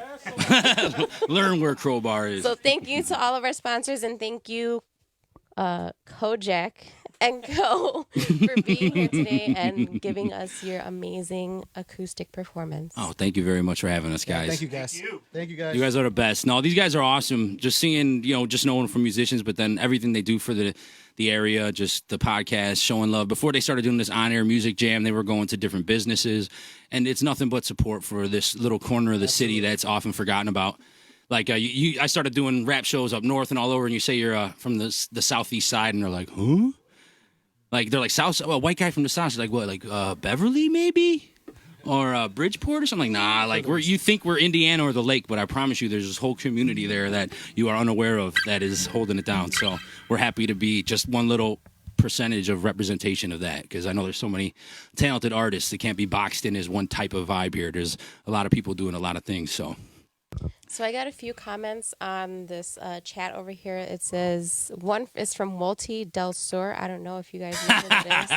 Learn where Crowbar is. So thank you to all of our sponsors, and thank you, Cojack and Co. for being here today and giving us your amazing acoustic performance. Oh, thank you very much for having us, guys. Thank you, guys. Thank you, guys. You guys are the best. No, these guys are awesome. Just seeing, just knowing them from musicians, but then everything they do for the area, just the podcast, showing love. Before they started doing this on-air music jam, they were going to different businesses, and it's nothing but support for this little corner of the city that's often forgotten about. Like, I started doing rap shows up north and all over, and you say you're from the southeast side, and they're like, huh? Like, they're like, South, well, white guy from the south. She's like, what, like Beverly, maybe? Or Bridgeport or something? Like, nah, like, you think we're Indiana or the lake, but I promise you there's this whole community there that you are unaware of that is holding it down. So we're happy to be just one little percentage of representation of that, because I know there's so many talented artists that can't be boxed in as one type of vibe here. There's a lot of people doing a lot of things, so... So I got a few comments on this chat over here. It says, one is from Walty Del Sur. I don't know if you guys know who it is.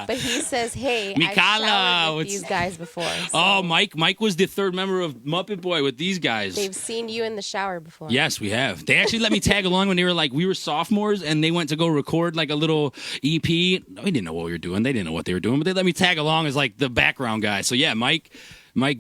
But he says, hey, I've showered with these guys before. So oh, Mike was the third member of Muppet Boy with these guys. they've seen you in the shower before. Yes, we have. They actually let me tag along when they were like, we were sophomores, and they went to go record like a little EP. We didn't know what we were doing. They didn't know what they were doing, but they let me tag along as like the background guy. So yeah, Mike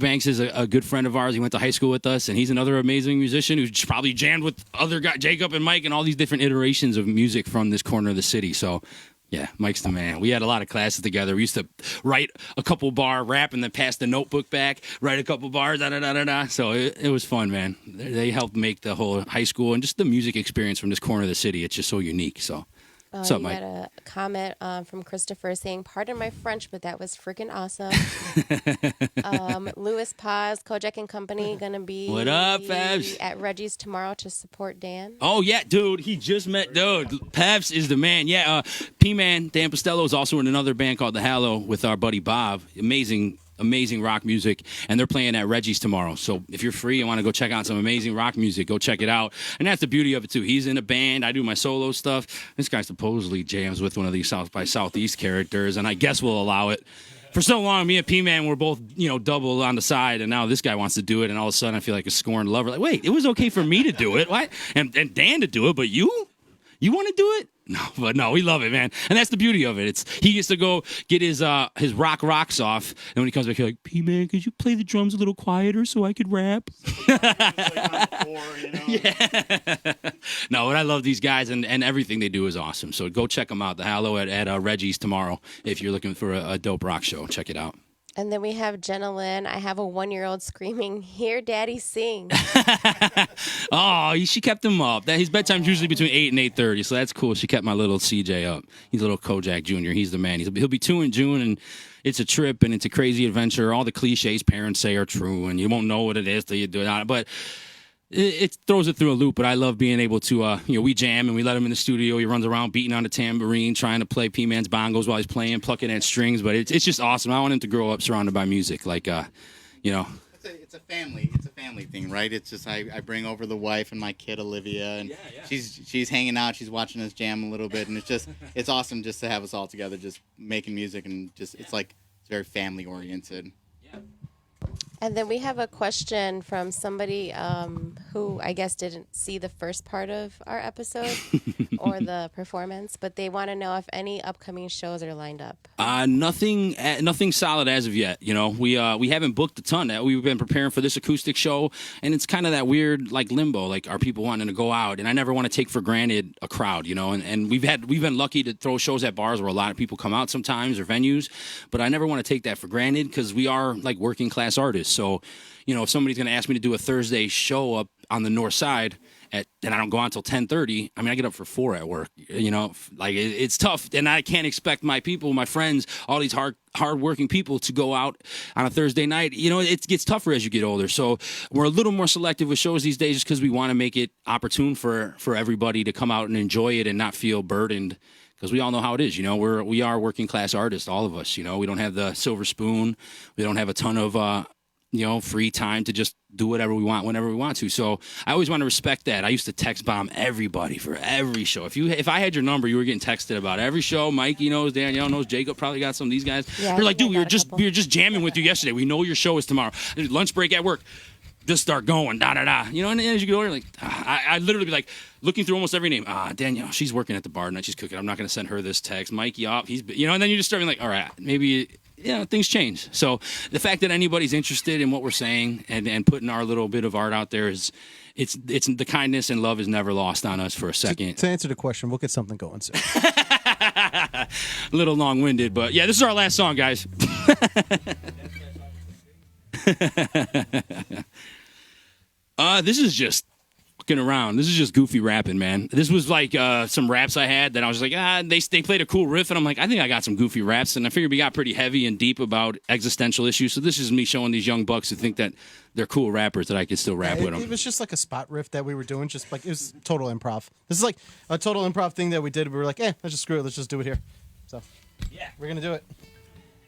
Banks is a good friend of ours. He went to high school with us, and he's another amazing musician who's probably jammed with other guys, Jacob and Mike, and all these different iterations of music from this corner of the city. So, yeah, Mike's the man. We had a lot of classes together. We used to write a couple bar rap and then pass the notebook back, write a couple bars, da-da-da-da-da. So it was fun, man. They helped make the whole high school and just the music experience from this corner of the city. It's just so unique, so... What's up, you Mike? got a comment from Christopher saying, pardon my French, but that was freaking awesome. Louis Paz, Cojack and Company, going to be What up, Fabs? at Reggie's tomorrow to support Dan. Oh, yeah, dude. He just met, dude. Pabs is the man. Yeah, P-Man, Dan Postello is also in another band called The Hallow with our buddy Bob. Amazing rock music, and they're playing at Reggie's tomorrow. So if you're free and want to go check out some amazing rock music, go check it out. And that's the beauty of it, too. He's in a band. I do my solo stuff. This guy supposedly jams with one of these South by Southeast characters, and I guess we'll allow it. For so long, me and P-Man were both, double on the side, and now this guy wants to do it, and all of a sudden I feel like a scorned lover. Like, wait, it was okay for me to do it. What? And Dan to do it, but you? You want to do it? No, we love it, man. And that's the beauty of it. He gets to go get his rock rocks off, and when he comes back, he's like, P-Man, could you play the drums a little quieter so I could rap? Yeah. No, but I love these guys, and everything they do is awesome. So go check them out. The Hallow at Reggie's tomorrow. If you're looking for a dope rock show, check it out. And then we have Jenna Lynn. I have a 1-year-old screaming, hear daddy sing. Oh, she kept him up. His bedtime's usually between 8 and 8:30, so that's cool. She kept my little CJ up. He's a little Cojack Jr. He's the man. He'll be 2 in June, and it's a trip, and it's a crazy adventure. All the cliches parents say are true, and you won't know what it is till you do it. But it throws it through a loop, but I love being able to, we jam and we let him in the studio. He runs around beating on the tambourine, trying to play P-Man's bongos while he's playing, plucking at strings. But it's just awesome. I want him to grow up surrounded by music, like, It's a family thing, right? It's just I bring over the wife and my kid Olivia, and she's hanging out, she's watching us jam a little bit, and it's awesome just to have us all together, just making music, and it's very family oriented. And then we have a question from somebody who I guess didn't see the first part of our episode or the performance, but they want to know if any upcoming shows are lined up. Nothing solid as of yet. We haven't booked a ton. We've been preparing for this acoustic show, and it's kind of that weird like limbo. Like, are people wanting to go out? And I never want to take for granted a crowd. And we've been lucky to throw shows at bars where a lot of people come out sometimes, or venues, but I never want to take that for granted because we are like working class artists. So, if somebody's going to ask me to do a Thursday show up on the north side and I don't go on until 10:30, I mean, I get up for 4 at work, like it's tough. And I can't expect my people, my friends, all these hardworking people to go out on a Thursday night. It gets tougher as you get older. So we're a little more selective with shows these days just because we want to make it opportune for everybody to come out and enjoy it and not feel burdened. Because we all know how it is, we are working class artists, all of us. We don't have the silver spoon. We don't have a ton of free time to just do whatever we want whenever we want to. So I always want to respect that. I used to text bomb everybody for every show. If I had your number, you were getting texted about every show. Mikey knows, Danielle knows, Jacob probably got some of these guys. Yeah, They're like, dude, we were just jamming with you yesterday. We know your show is tomorrow. Lunch break at work. Just start going, da-da-da. And then as you get older, I literally be like looking through almost every name. Danielle, she's working at the bar tonight. She's cooking. I'm not going to send her this text. Mikey, and then you just start being like, all right, maybe, things change. So the fact that anybody's interested in what we're saying and putting our little bit of art out there it's the kindness and love is never lost on us for a second. To answer the question, we'll get something going soon. A little long-winded, but yeah, this is our last song, guys. This is just fucking around. This is just goofy rapping, man. This was like some raps I had that I was like, they played a cool riff, and I'm like, I think I got some goofy raps, and I figured we got pretty heavy and deep about existential issues. So this is me showing these young bucks who think that they're cool rappers that I could still rap with them. It was just like a spot riff that we were doing, just like it was total improv. This is like a total improv thing that we did. We were like, let's just screw it. Let's just do it here. So yeah, we're gonna do it.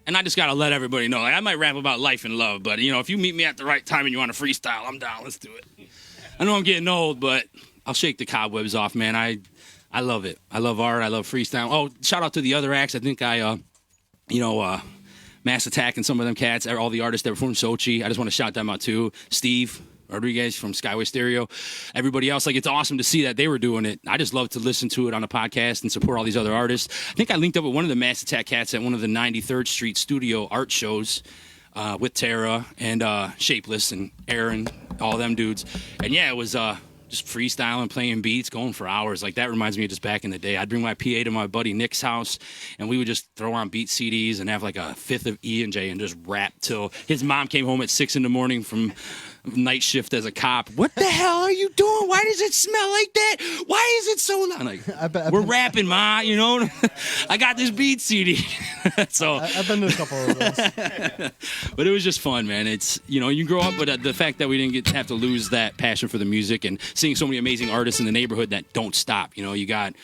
And I just got to let everybody know, I might rap about life and love, but, if you meet me at the right time and you want to freestyle, I'm down. Let's do it. I know I'm getting old, but I'll shake the cobwebs off, man. I love it. I love art. I love freestyle. Oh, shout out to the other acts. I think Mass Attack and some of them cats, all the artists that were from Sochi. I just want to shout them out, too. Steve Rodriguez from Skyway Stereo. Everybody else, it's awesome to see that they were doing it. I just love to listen to it on a podcast and support all these other artists. I think I linked up with one of the Mass Attack cats at one of the 93rd Street studio art shows with Tara and Shapeless and Aaron, all them dudes. And yeah, it was just freestyling, playing beats, going for hours. Like, that reminds me of just back in the day. I'd bring my PA to my buddy Nick's house, and we would just throw on beat CDs and have like a fifth of E&J and just rap till his mom came home at 6 a.m. from night shift as a cop. What the hell are you doing? Why does it smell like that? Why is it so loud? Like, we're rapping, Ma, I got this beat CD. So I've been to a couple of those. But it was just fun, man. It's, you grow up, but the fact that we didn't have to lose that passion for the music and seeing so many amazing artists in the neighborhood that don't stop. You got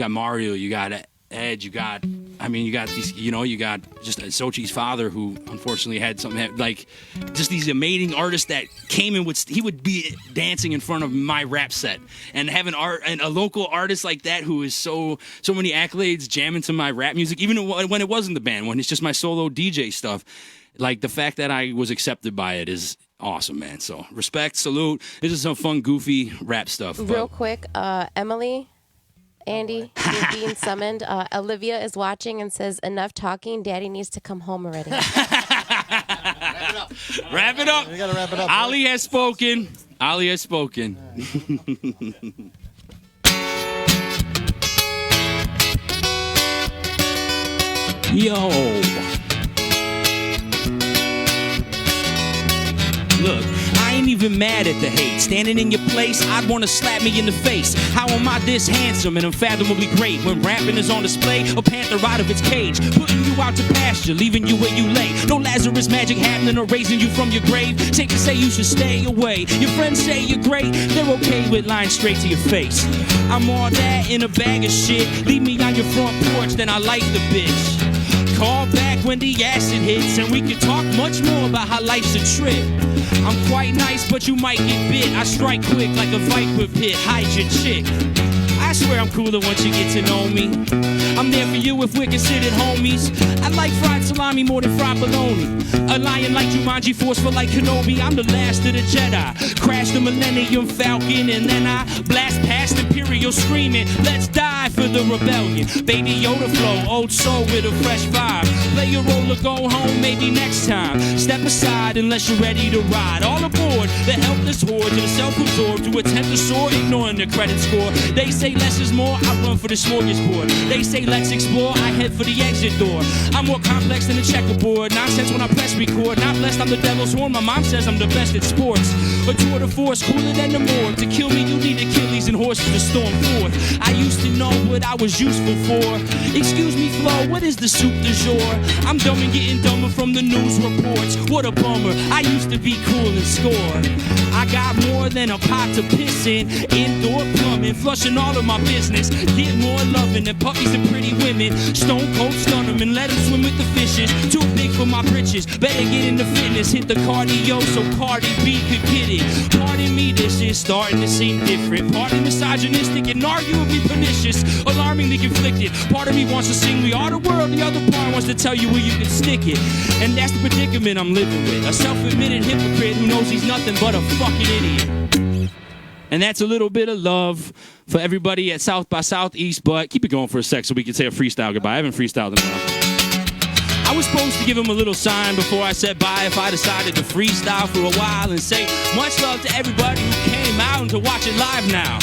Mario, you got Edge, you got these, you got just Sochi's father, who unfortunately had something, like, just these amazing artists that came in he would be dancing in front of my rap set, and having a local artist like that who is so many accolades jamming to my rap music, even when it wasn't the band, when it's just my solo DJ stuff. Like, the fact that I was accepted by it is awesome, man. So respect, salute. This is some fun, goofy rap stuff. Real quick, Emily, Andy, you're being summoned. Olivia is watching and says, enough talking. Daddy needs to come home already. Wrap it up. We got to wrap it up. Ali has spoken. Ali has spoken. Yo. Look, I ain't even mad at the hate. Standing in your place, I'd want to slap me in the face. How am I this handsome and unfathomably great when rapping is on display? A panther out of its cage, putting you out to pasture, leaving you where you lay. No Lazarus magic happening or raising you from your grave. Safe to say you should stay away. Your friends say you're great, they're okay with lying straight to your face. I'm all that in a bag of shit. Leave me on your front porch, then I like the bitch. Call back when the acid hits, and we can talk much more about how life's a trip. I'm quite nice, but you might get bit. I strike quick like a viper pit. Hide your chick. I swear I'm cooler once you get to know me. I'm there for you if we're considered homies. I like fried salami more than fried bologna. A lion like Jumanji, forceful like Kenobi. I'm the last of the Jedi. Crash the Millennium Falcon, and then I blast past Imperial screaming, let's die for the rebellion. Baby Yoda flow, old soul with a fresh vibe. Play your role or go home, maybe next time. Step aside unless you're ready to ride. All aboard the helpless horde to the self-absorbed to attempt to soar, ignoring the credit score. They say less is more, I run for the smorgasbord. They say let's explore, I head for the exit door. I'm more complex than a checkerboard. Nonsense when I press record. Not blessed, I'm the devil's horn. My mom says I'm the best at sports. A tour de force, cooler than the morgue. To kill me, you need Achilles and horses to storm forth. I used to know what I was useful for. Excuse me, Flo, what is the soup du jour? I'm dumb and getting dumber from the news reports. What a bummer, I used to be cool and score. I got more than a pot to piss in. Indoor plumbing, flushing all of my business. Get more loving than puppies and pretty women. Stone cold stun them and let them swim with the fishes. Too big for my britches, better get into fitness. Hit the cardio so Cardi B could get it. Pardon me, this is starting to seem different. Partly misogynistic and arguably pernicious. Alarmingly conflicted. Part of me wants to sing We Are the World, the other part wants to tell you where you can stick it. And that's the predicament I'm living with. A self-admitted hypocrite who knows he's nothing but a fucking idiot. And that's a little bit of love for everybody at South by Southeast, but keep it going for a sec so we can say a freestyle goodbye. I haven't freestyled in a while. I was supposed to give him a little sign before I said bye if I decided to freestyle for a while and say much love to everybody who came out and to watch it live now.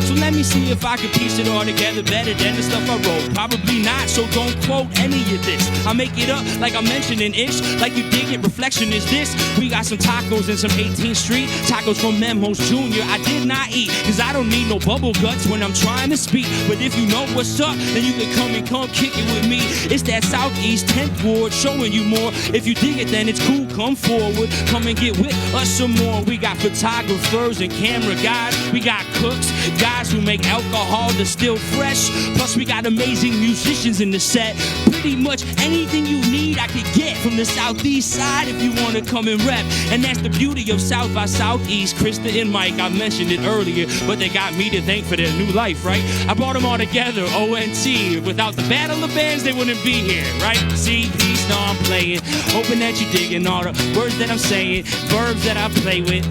So let me see if I can piece it all together better than the stuff I wrote. Probably not, so don't quote any of this. I make it up like I'm mentioning ish, like you dig it, reflection is this. We got some tacos in some 18th Street, tacos from Memos Jr. I did not eat, cause I don't need no bubble guts when I'm trying to speak. But if you know what's up, then you can come kick it with me. It's that Southeast 10th Ward showing you more. If you dig it, then it's cool, come forward. Come and get with us some more. We got photographers and camera guys. We got cooks, guys who make alcohol distill fresh. Plus we got amazing musicians in the set. Pretty much anything you need I could get from the Southeast side if you want to come and rep. And that's the beauty of South by Southeast. Krista and Mike, I mentioned it earlier, but they got me to thank for their new life, right? I brought them all together, ONT. Without the battle of bands, they wouldn't be here, right? See, peace, now I'm playing. Hoping that you're digging all the words that I'm saying, verbs that I play with.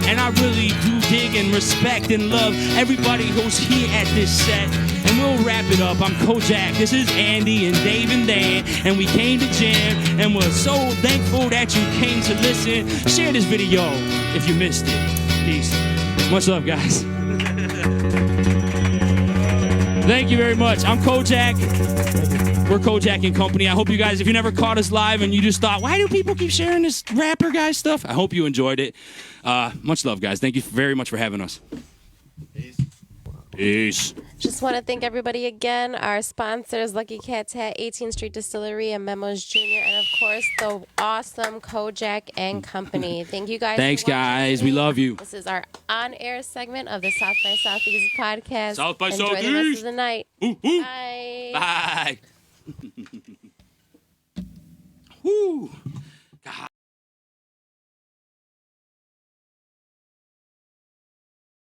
And I really do dig and respect and love everybody who's here at this set. And we'll wrap it up. I'm Cojack. This is Andy and Dave and Dan. And we came to jam. And we're so thankful that you came to listen. Share this video if you missed it. Peace. Much love, guys. Thank you very much. I'm Cojack. We're Cojack and Company. I hope you guys, if you never caught us live and you just thought, why do people keep sharing this rapper guy stuff? I hope you enjoyed it. Much love, guys. Thank you very much for having us. Peace. Peace. Just want to thank everybody again. Our sponsors, Lucky Cat's Hat, 18th Street Distillery, and Memos Jr., and of course, the awesome Cojack and Company. Thank you guys. Thanks, guys. We love you. This is our on-air segment of the South by Southeast podcast. South by Enjoy Southeast. the rest of the night. Ooh, ooh. Bye. Bye. Woo.